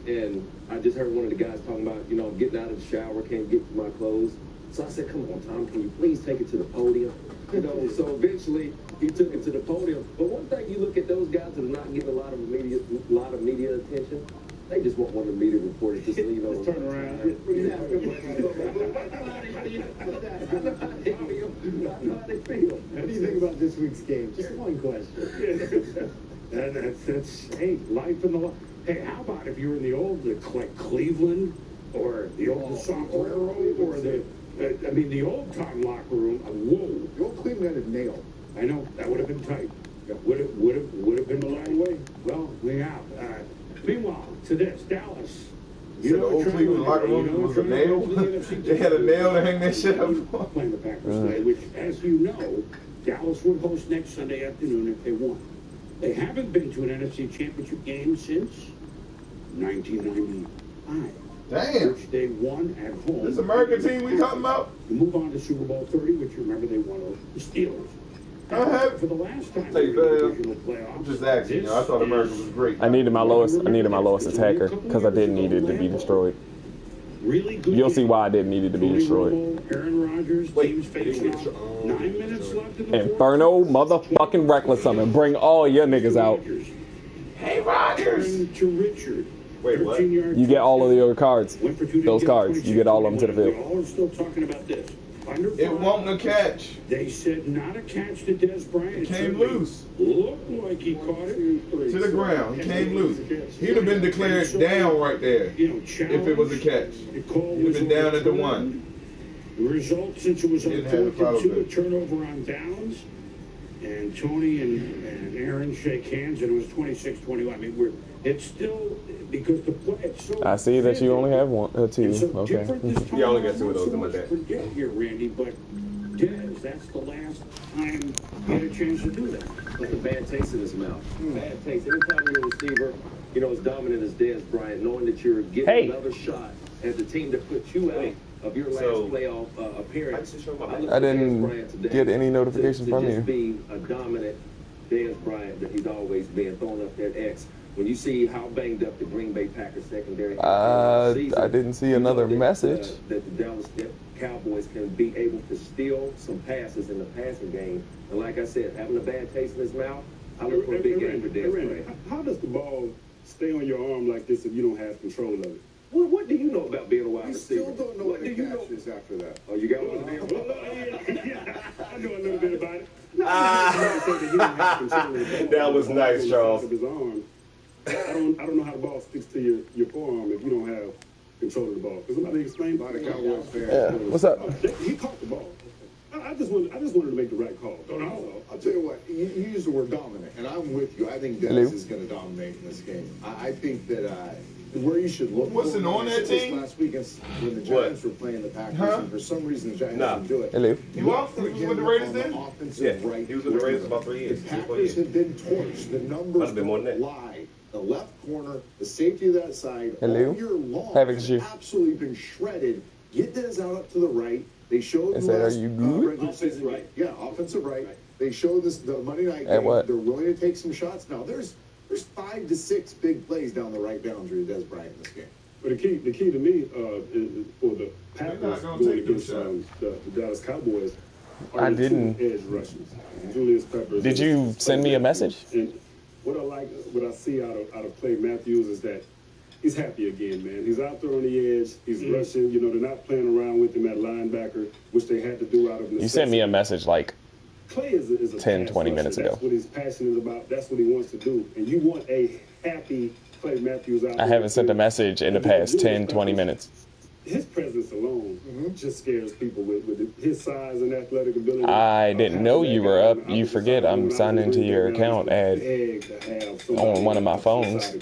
and I just heard one of the guys talking about, you know, getting out of the shower, can't get to my clothes. So I said, come on, Tom, can you please take it to the podium? You know, so eventually he took it to the podium. But one thing, you look at those guys that are not getting a lot of media attention. They just want one of the media reporters just leave on. Turn around. What do you think about this week's game? Just one question. That's hey, life in the life. Hey, how about if you were in the old like Cleveland or the old Sombrero or the old time locker room? Whoa, The old Cleveland had a nail. I know that would have been tight. Would have been the long way. Well, we have. Meanwhile, to this Dallas. You know, the old Cleveland locker room was a nail. They had a nail to hang that shit up for. Playing the Packers today, which, as you know, Dallas would host next Sunday afternoon if they won. They haven't been to an NFC Championship game since 1995. Damn. Which they won at home. This American team we talking about? You move on to Super Bowl 30, which you remember they won over the Steelers. For the last time in the divisional playoffs. I'm just asking, I thought America was great. I needed my lowest attacker because I didn't need it to be destroyed. You'll see why I didn't need it to be destroyed. Aaron Rodgers, teams facing off. 9 minutes left in the Inferno motherfucking reckless summon. Bring all your niggas out. players. To Richard. Wait, what? You get all of your cards. Those cards. You get all of them to the field. All are still talking about this. It wasn't a catch. They said not a catch to Des Bryant. It came loose. Looked like he caught it. To the ground. He came loose. He'd have been declared down right there if it was a catch. He'd have been down at the 1. The result, since it was on 4th and 2, a turnover on downs. And Tony and Aaron shake hands, and it was 26-21. I mean, it's still, because the play, it's so... I see that you only have two. So okay. You only got 2 of those in my deck. Forget here, Randy, but Dez, that's the last time he had a chance to do that. Like a bad taste in his mouth. Bad taste. Anytime you're a receiver, you know, as dominant as Dez Bryant, knowing that you're getting another shot at the team that put you out of your last playoff appearance. I didn't get any notification from just you. Be a dominant Dez Bryant that he's always been, throwing up that X. When you see how banged up the Green Bay Packers secondary, I didn't see another message. That the Dallas Cowboys can be able to steal some passes in the passing game. And like I said, having a bad taste in his mouth, I look for a big game for Dez Bryant. How does the ball stay on your arm like this if you don't have control of it? Well, what do you know about being a wide receiver? Still don't know what the catch is after that. Oh, you got one there? Yeah, I know a little bit about it. That was nice, Charles. His arm. I don't know how the ball sticks to your forearm if you don't have control of the ball. Can somebody explain? A lot of Cowboys fans. Yeah. What's up? He caught the ball. I just wanted to make the right call. I'll tell you what, you use the word dominant, and I'm with you. I think Dallas is going to dominate in this game. I think that where you should look. Wasn't on that team last week when the Giants were playing the Packers, and for some reason the Giants didn't do it. Hello. He was with the Raiders then? Yeah, he was with the Raiders about 3 years. The Packers have been torched. The numbers don't lie. The left corner, the safety of that side, all year long, has absolutely been shredded. Get Dez out up to the right. They showed the last regular season right. Yeah, offensive right. They showed this the Monday night game. They're willing to take some shots. Now there's 5 to 6 big plays down the right boundary to Dez Bryant in this game. But the key to me is for the Packers going against the Dallas Cowboys are the 2 edge rushers. Julius Peppers. Did you send me a message? And what I see out of Clay Matthews is that he's happy again, man. He's out there on the edge. He's rushing. You know, they're not playing around with him at linebacker, which they had to do out of necessity. You sent me a message like Clay is a 10, 20 minutes ago. That's what he's passionate about. That's what he wants to do. And you want a happy Clay Matthews out there. I haven't sent a message in the past 10, 20 minutes. His presence alone just scares people with his size and athletic ability. I didn't know you were up. You forget I'm signed into your account on one of my phones.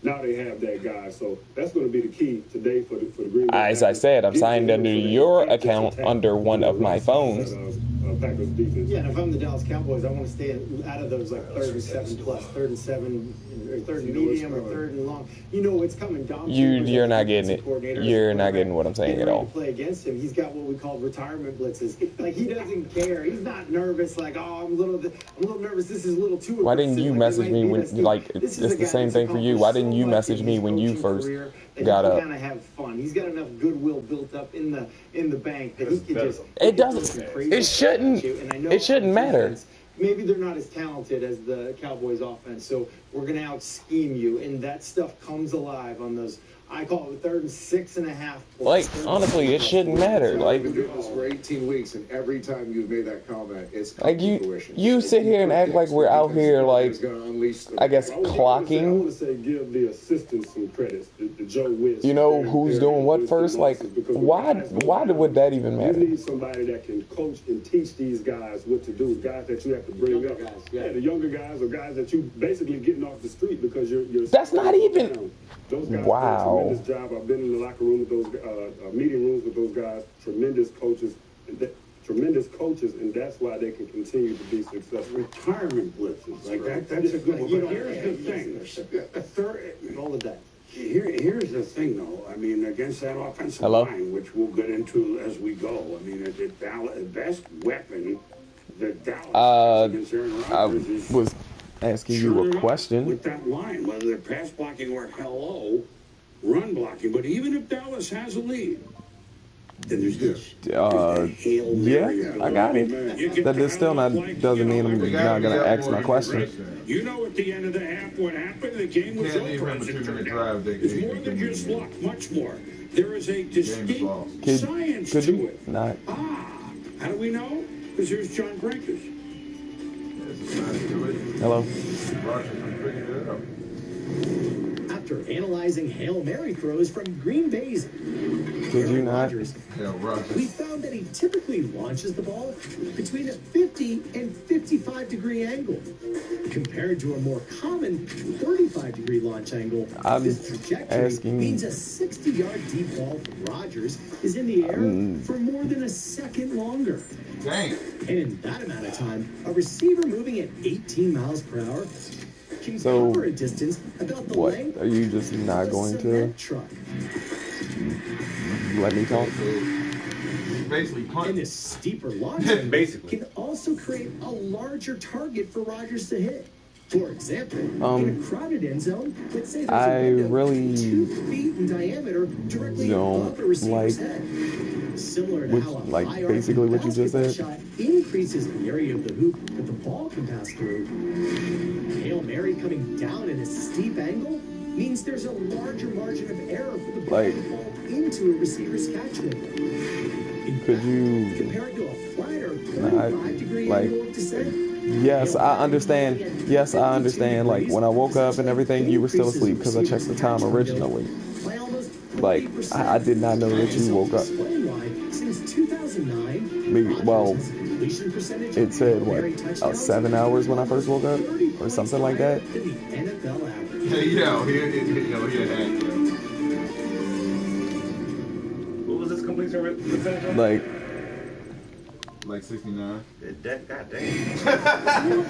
Now they have that guy, so that's going to be the key today for the Green Bay. As I said, I'm signed under your account under one of my phones. Packers defense. Yeah, and if I'm the Dallas Cowboys, I want to stay out of those like 3rd and 7 plus, 3rd and 7, or 3rd and medium, or 3rd and long. You know it's coming. You're not getting it. You're not getting what I'm saying at all. Play against him. He's got what we call retirement blitzes. Like he doesn't care. He's not nervous. Like I'm a little nervous. This is a little too. Why didn't you message me when it's the same thing for you? Why didn't you message me when you first got up? He's gonna have fun. He's got enough goodwill built up in the bank that he could just. It doesn't. It shouldn't. It shouldn't matter. Maybe they're not as talented as the Cowboys offense, so we're gonna out scheme you, and that stuff comes alive on those. I call it 3rd and 6.5. Like honestly, it shouldn't matter. Like you've been doing this for 18 weeks, and every time you've made that comment, it's like you sit here and act like we're out here like I guess clocking. I want to say give the assistants some credit. The Joe Wiz. You know who's doing what first? Like why would that even matter? You need somebody that can coach and teach these guys what to do. Guys that you have to bring up. Yeah, the younger guys or guys that you basically getting off the street because you're. That's not even. Those guys wow. do a tremendous job. I've been in the locker room with those meeting rooms with those guys. Tremendous coaches, and that's why they can continue to be successful. Retirement blitzes, like that's a good one. But here's the thing. All of that. Here's the thing, though. I mean, against that offensive line, which we'll get into as we go. I mean, the best weapon that Dallas against Aaron Rodgers is. Was asking you a question. With that line, whether they're pass blocking or run blocking. But even if Dallas has a lead, Then there's this. Yeah, I got it. That does still not doesn't mean I'm not gonna ask my question. You know, at the end of the half, what happened? The game was over. It's more than just luck, much more. There is a distinct science to it. Not. How do we know? Because here's John Breakers. Hello. After analyzing Hail Mary throws from Green Bay's Aaron Rodgers, we found that he typically launches the ball between a 50 and 55 degree angle. Compared to a more common 35 degree launch angle, this trajectory means a 60-yard deep ball from Rodgers is in the air for more than a second longer. Dang. And in that amount of time, a receiver moving at 18 miles per hour can So, cover a distance about the what? length Are you just not going to let me talk? Basically, and this steeper launch basically can also create a larger target for Rodgers to hit. For example, in a crowded end zone, let's say there's I a window really 2 feet in diameter directly above the receiver's head. Similar to how a high basically what you just said. shot increases the area of the hoop that the ball can pass through. Hail Mary coming down at a steep angle means there's a larger margin of error for the ball to fall into a receiver's catch window. Could you Compared to a flatter 35-degree angle of descent, yes, I understand. Yes, I understand. Like, when I woke up and everything, you were still asleep because I checked the time originally. Like, I did not know that you woke up. Since 2009, well, it said, what, 7 hours when I first woke up? Or something like that? What was this completion? Like 69. God damn.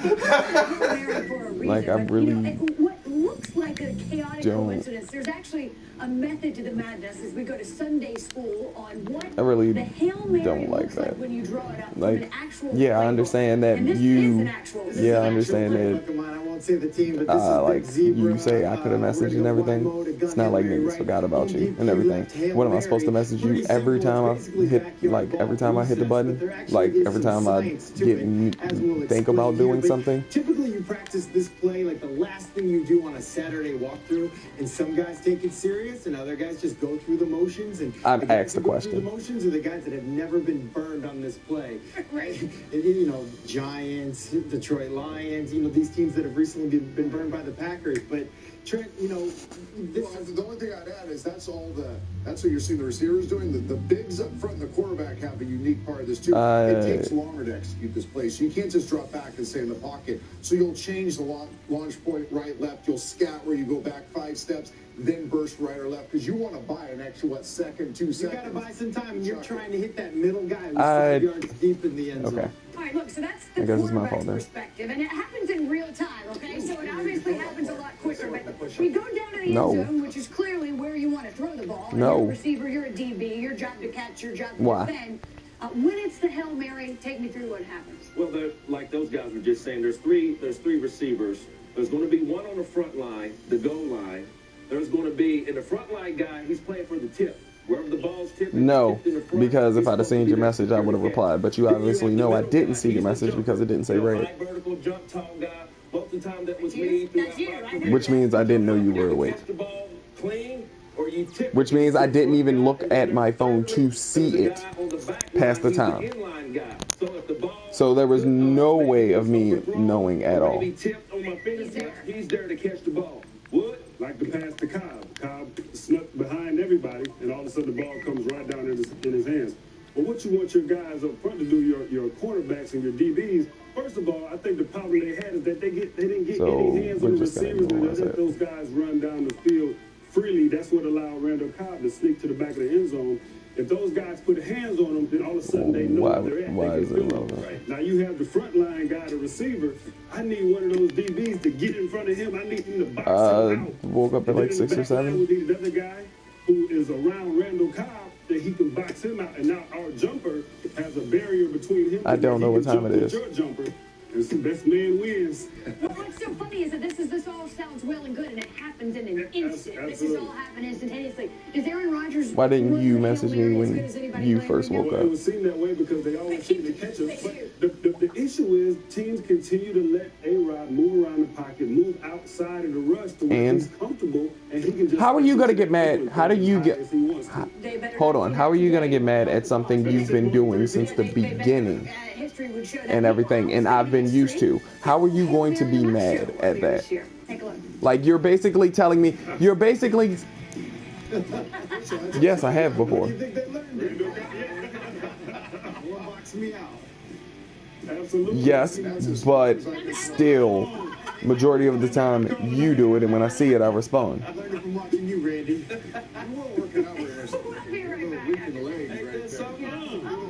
Like, I really what looks like a chaotic don't. coincidence. There's actually a method to the madness as we go to Sunday school on what I really the Hail Mary don't like looks that. like when you draw it up from Like, an actual yeah, I understand that And this is you. an actual- this is Yeah, I an understand Look at mine, I won't say the team, but this is like Big Zebra. you say I could have messaged and everything. It's not like niggas forgot about you and everything. What am I supposed to message you every time I every time I hit the button? Like every time I think about doing something? Typically you practice this play like the last thing you do on a Saturday walkthrough, and some guys take it serious and other guys just go through the motions. And I've asked the question. The motions are the guys that have never been burned on this play. Right. And, you know, Giants, Detroit Lions, you know, these teams that have recently been burned by the Packers. But Trent, you know, the only thing I'd add is that's what you're seeing the receivers doing. The bigs up front and the quarterback have a unique part of this too. It takes longer to execute this play, so you can't just drop back and stay in the pocket. So you'll change the launch point right, left. You'll scout where you go back 5 steps, then burst right or left, because you want to buy an extra second, 2 seconds. You got to buy some time, and you're trying to hit that middle guy who's 5 yards deep in the end zone. Okay. All right, look, so that's the I guess it's my fault quarterback's then. perspective, and it happens in real time, okay? So it obviously happens a lot quicker, but we go down to the No. end zone, which is clearly where you want to throw the ball. No. You're a receiver, you're a DB, your job to catch, your job to Why? defend. When it's the Hail Mary, take me through what happens. Well, like those guys were just saying, there's three receivers. There's going to be one on the front line, the goal line. There's going to be, in the front line guy, he's playing for the tip. Wherever the ball's tipped. No, because if I'd have seen your message, I would have replied. But you obviously know I didn't see your message because it didn't say red. Vertical jump tall guy. Most of the time that was me. Which means I didn't know you were awake. Which means I didn't even look at my phone to see it past the time. So there was no way of me knowing at all. He's there to catch the ball. Wood? Like the pass to Cobb. Cobb snuck behind everybody, and all of a sudden the ball comes right down in his hands. But what you want your guys up front to do, your cornerbacks and your DBs, first of all, I think the problem they had is that they didn't get any hands on the receivers, and they let those guys run down the field freely. That's what allowed Randall Cobb to sneak to the back of the end zone. If those guys put hands on them, then all of a sudden they know where they're at. Why is it relevant? Right. Now you have the front line guy, the receiver. I need one of those DBs to get in front of him. I need him to box him out. Woke up at like 6 or 7. We need another guy who is around Randall Cobb that he can box him out. And now our jumper has a barrier between him. I don't know what time it is. Your jumper. And the best man wins. Well, let's so funny is that this all sounds well and good, and it happens in an instant. This is all happening instantaneously. Does Aaron Rodgers? Why didn't you message me when you first woke Well, up? it was seen that way because they always seem to catch us. But the issue is teams continue to let A-Rod move around the pocket, move outside of the rush to where he's comfortable, and he can just... How are you going to get mad? How do you get... Hold on. How are you going to get mad at something you've been doing since the beginning and everything, and I've been used to? How are you going to be mad at that? Like, you're basically telling me... You're basically... Yes, I have before. Yes, but still, majority of the time, you do it, and when I see it, I respond. I learned it from watching you, Randy. You were working out with us. Weak in the legs right there.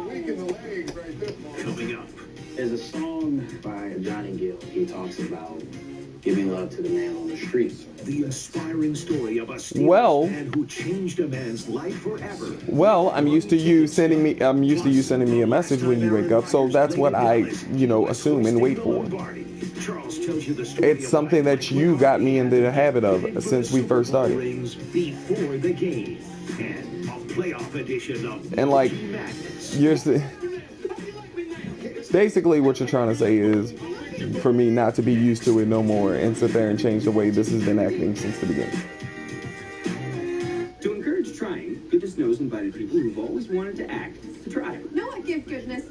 Weak in the legs right there. Coming up. There's a song by Johnny Gill. He talks about giving love to the man on the streets. The inspiring story of a Steelers man who changed a man's life forever. Well, I'm used to you sending me a message when you wake up, so that's what I, assume and wait for. It's something that you got me in the habit of since we first started. Before the game and a playoff edition of And like, basically what you're trying to say is for me not to be used to it no more and sit there and change the way this has been acting since the beginning. To encourage trying, Goodness Knows invited people who've always wanted to act to try. No, I give Goodness.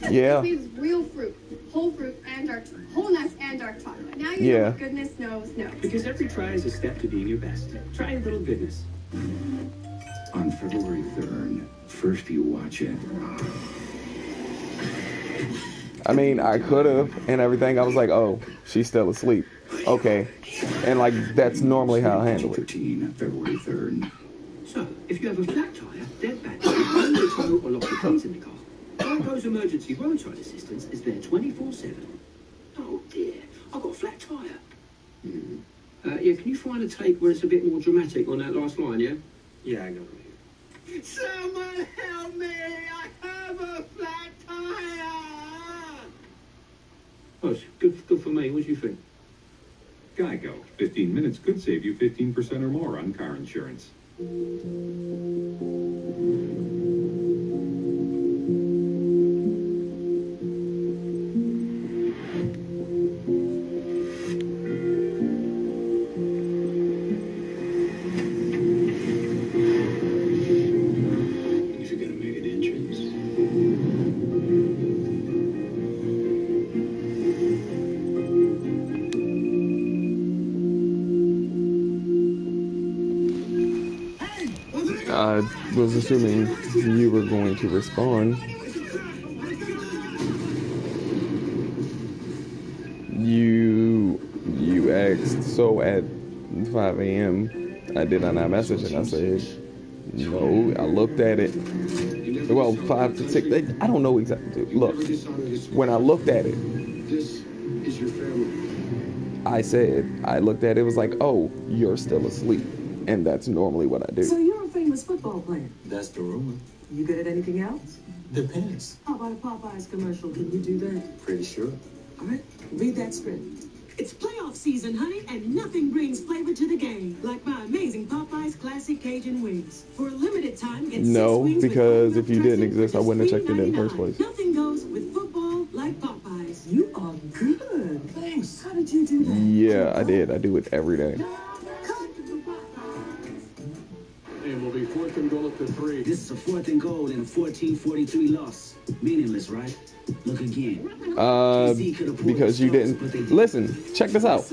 Yeah. This means real fruit, whole nuts and dark chocolate. Now you know what Goodness Knows. Because every try is a step to being your best. Try a little goodness. On February 3rd, first you watch it. I mean, I could have and everything. I was like, oh, she's still asleep. Okay. And like, that's normally how I handle it. February 3rd. So, if you have a flat tyre, dead battery, only tow or lock the keys in the car, GoPro's emergency roadside assistance is there 24/7. Oh dear, I've got a flat tyre. Yeah, can you find a take where it's a bit more dramatic on that last line, yeah? Yeah, I got it here. Someone help me! I have a flat tire! Oh, it's good for me. What do you think? Geico. 15 minutes could save you 15% or more on car insurance. If you're gonna make an entrance. I was assuming you were going to respond. You asked, so at 5 a.m. Did I not message? And I said, no. I looked at it. Well, 5 to 6. I don't know exactly. Look, when I looked at it, This is your family. I said, I looked at it, was like, oh, you're still asleep. And that's normally what I do. So you're a famous football player. That's the rumor. You good at anything else? Depends. How about a Popeyes commercial? Can you do that? Pretty sure. All right, read that script. It's playoff season, honey, and nothing brings flavor to the game like my amazing Popeyes Classic Cajun Wings. For a limited time, get No, 6 wings because with if you didn't exist, I wouldn't have checked it in the first place. Nothing goes with football like Popeyes. You are good. Thanks. How did you do that? Yeah, I did. I do it every day. It will be 4th and goal up to 3. This is a 4th and goal and a 14-43 loss. Meaningless, right? Look again. Because you didn't listen. Check this out.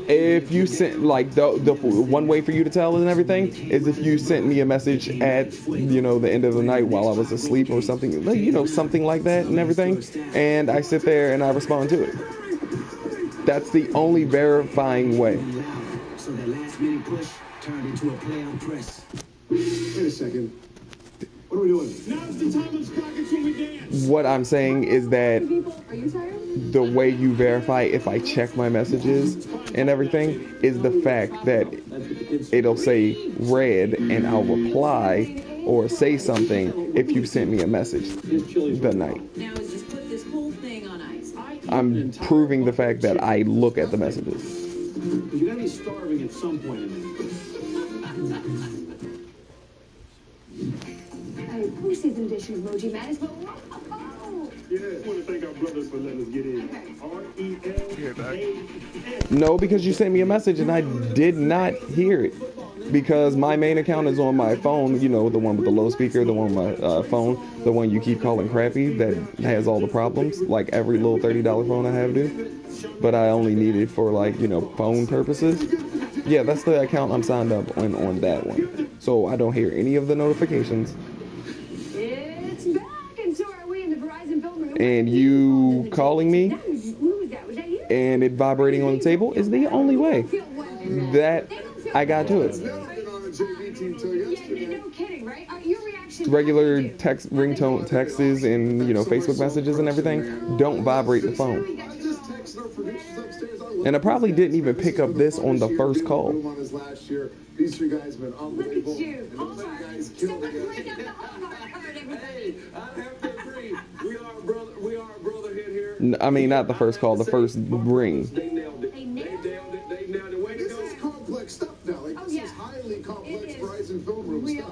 If you sent like the one way for you to tell and everything is if you sent me a message at the end of the night while I was asleep or something, something like that and everything, and I sit there and I respond to it. That's the only verifying way. So that last minute push turned into a playoff press. Wait a second. What are we doing? Now's the time of clock until we dance. What I'm saying is that Are you tired? the way you verify if I check my messages and everything is the fact that it'll say read and I'll reply or say something if you sent me a message the night. Now is just put this whole thing on ice. I'm proving the fact that I look at the messages. You gotta be starving at some point in there. Hey, postseason edition of Emoji Man is well. Yeah, I want to thank our brothers for letting us get in. R-E-L-A-S. No, because you sent me a message and I did not hear it. Because my main account is on my phone, you know, the one with the low speaker, the one on my phone, the one you keep calling crappy that has all the problems, like every little $30 phone I have do. But I only need it for, like, you know, phone purposes. Yeah, that's the account I'm signed up on that one. So I don't hear any of the notifications. It's back, and so are we in the Verizon film room. And you calling me Who was that? Was that you? and it vibrating on the table is the only way that I got to it. Yeah, no kidding, right? Your reaction. Regular text, ringtone texts, and you know, Facebook messages and everything don't vibrate the phone. And I probably didn't even pick up this on the first call. These three guys have been unbelievable. Look at you. And those other guys killed it. Hey, I have to agree. We are a brotherhood here. I mean, not the first call, the first ring. They nailed it. They nailed it. Way to go. This is complex stuff now. Like, this is highly complex Verizon film room stuff.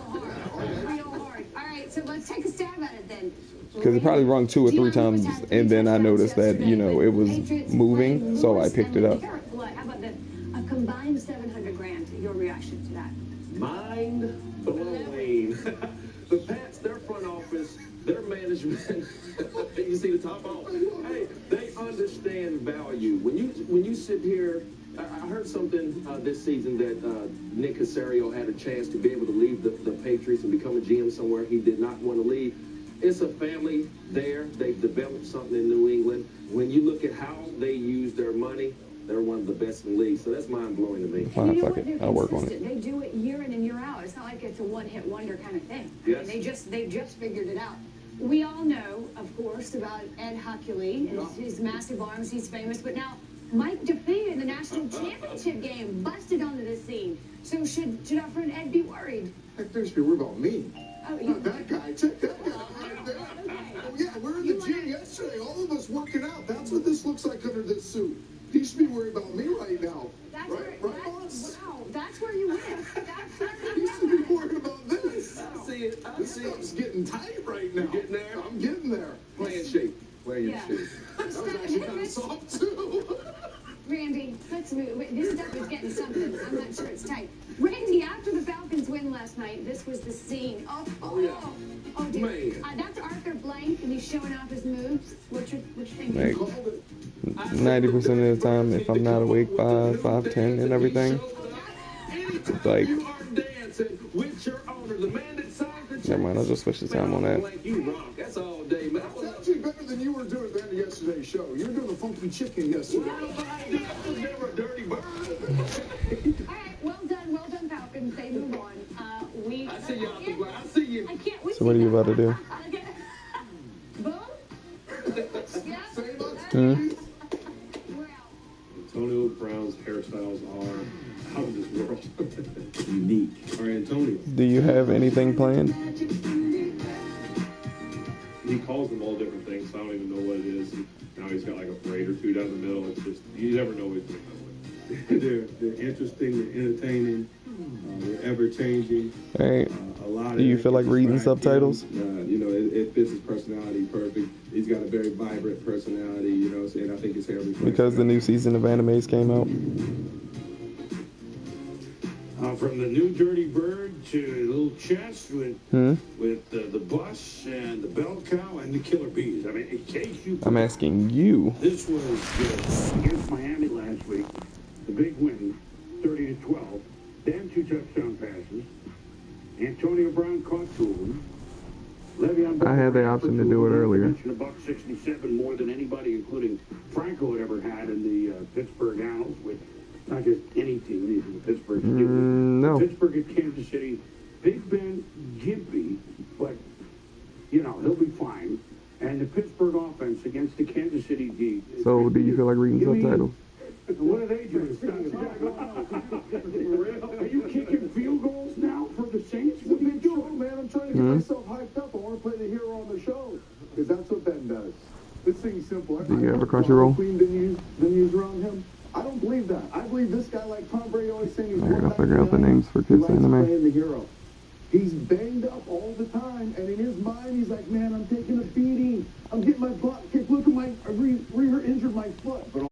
Real hard. All right, so let's take a stab at it then. Because it probably rung 2 or 3 times, and then I noticed that, you know, it was moving, so I picked it up. How about a combined $700,000? Your reaction to that? Mind blowing. The Pats, their front office, their management, you see the top off. Hey, they understand value. When you sit here, I heard something this season that Nick Caserio had a chance to be able to leave the Patriots and become a GM somewhere he did not want to leave. It's a family there. They've developed something in New England. When you look at how they use their money, they're one of the best in the league. So that's mind-blowing to me. Fine, fuck it. I'll work on it. They do it year in and year out. It's not like it's a one-hit wonder kind of thing. Yes. I mean, they just figured it out. We all know, of course, about Ed Huckley and his massive arms. He's famous. But now Mike DePina in the national championship game busted onto the scene. So should our friend Ed be worried? Heck, they should be worried about me. Oh, not that guy. Check that guy right there. Oh, yeah, we're in the gym yesterday. All of us working out. That's what this looks like under this suit. He should be worried about me right now. That's right, boss? Wow, that's where you live. That's where He you should be worried about this. I see it. This stuff's getting tight right now. You getting there? I'm getting there. Playing shape. Playing shape. That was actually kind of soft, too. Randy, let's move. This stuff is getting something. I'm not sure it's tight. Randy, after the Falcons win last night, this was the scene. Oh, dude. Man. That's Arthur Blank, and he's showing off his moves. What you think? Like, 90% of the time, if I'm not awake by 5:10 and everything, like, never mind, I'll just switch the time on that. That's all day, man. It's actually better than you were doing at the end of yesterday's show. You were doing the funky chicken yesterday. I was never a dirty bird. All right, well done, Falcons. They move on. I see you out the glass. I see you. I can't wait. So what are you about to do? Boom. Antonio Brown's hairstyles are out of this world. Unique. All right, Antonio. Do you have anything planned? He calls them all different things, so I don't even know what it is. Now he's got like a parade or two down the middle. It's just, you never know what he's going to come with. They're interesting, they're entertaining, they're ever-changing. All right. Do you feel like reading subtitles? You know, it fits his personality perfect. He's got a very vibrant personality, you know, and I think his hair reflects Because the new season of animes came out. From the New Dirty Bird to Little Chess with the bus and the bell cow and the killer bees. I mean, in case you... I'm asking you. This was against Miami last week. The big win, 30-12. Then 2 touchdown passes. Antonio Brown caught 2 of them. I had the option to do it earlier. $1.67 more than anybody, including Franco, had ever had in the Pittsburgh Annals, with not just any team, these are the Pittsburgh Steelers. No. Pittsburgh at Kansas City. Big Ben gimpy, but, you know, he'll be fine. And the Pittsburgh offense against the Kansas City D. So do you feel like reading subtitles? What are they doing? Are you kicking field goals now for the Saints? What are you doing, man? I'm trying to get myself hyped up. I want to play the hero on the show. Because that's what Ben does. This thing's simple. Do you have a Crunchyroll? Been used around him. I don't believe that. I believe this guy, like Tom Brady always saying, he's I gotta figure out the names for kids anime. playing the hero. He's banged up all the time, and in his mind, he's like, man, I'm taking a beating. I'm getting my butt kicked. Look at my, I re-injured my foot. But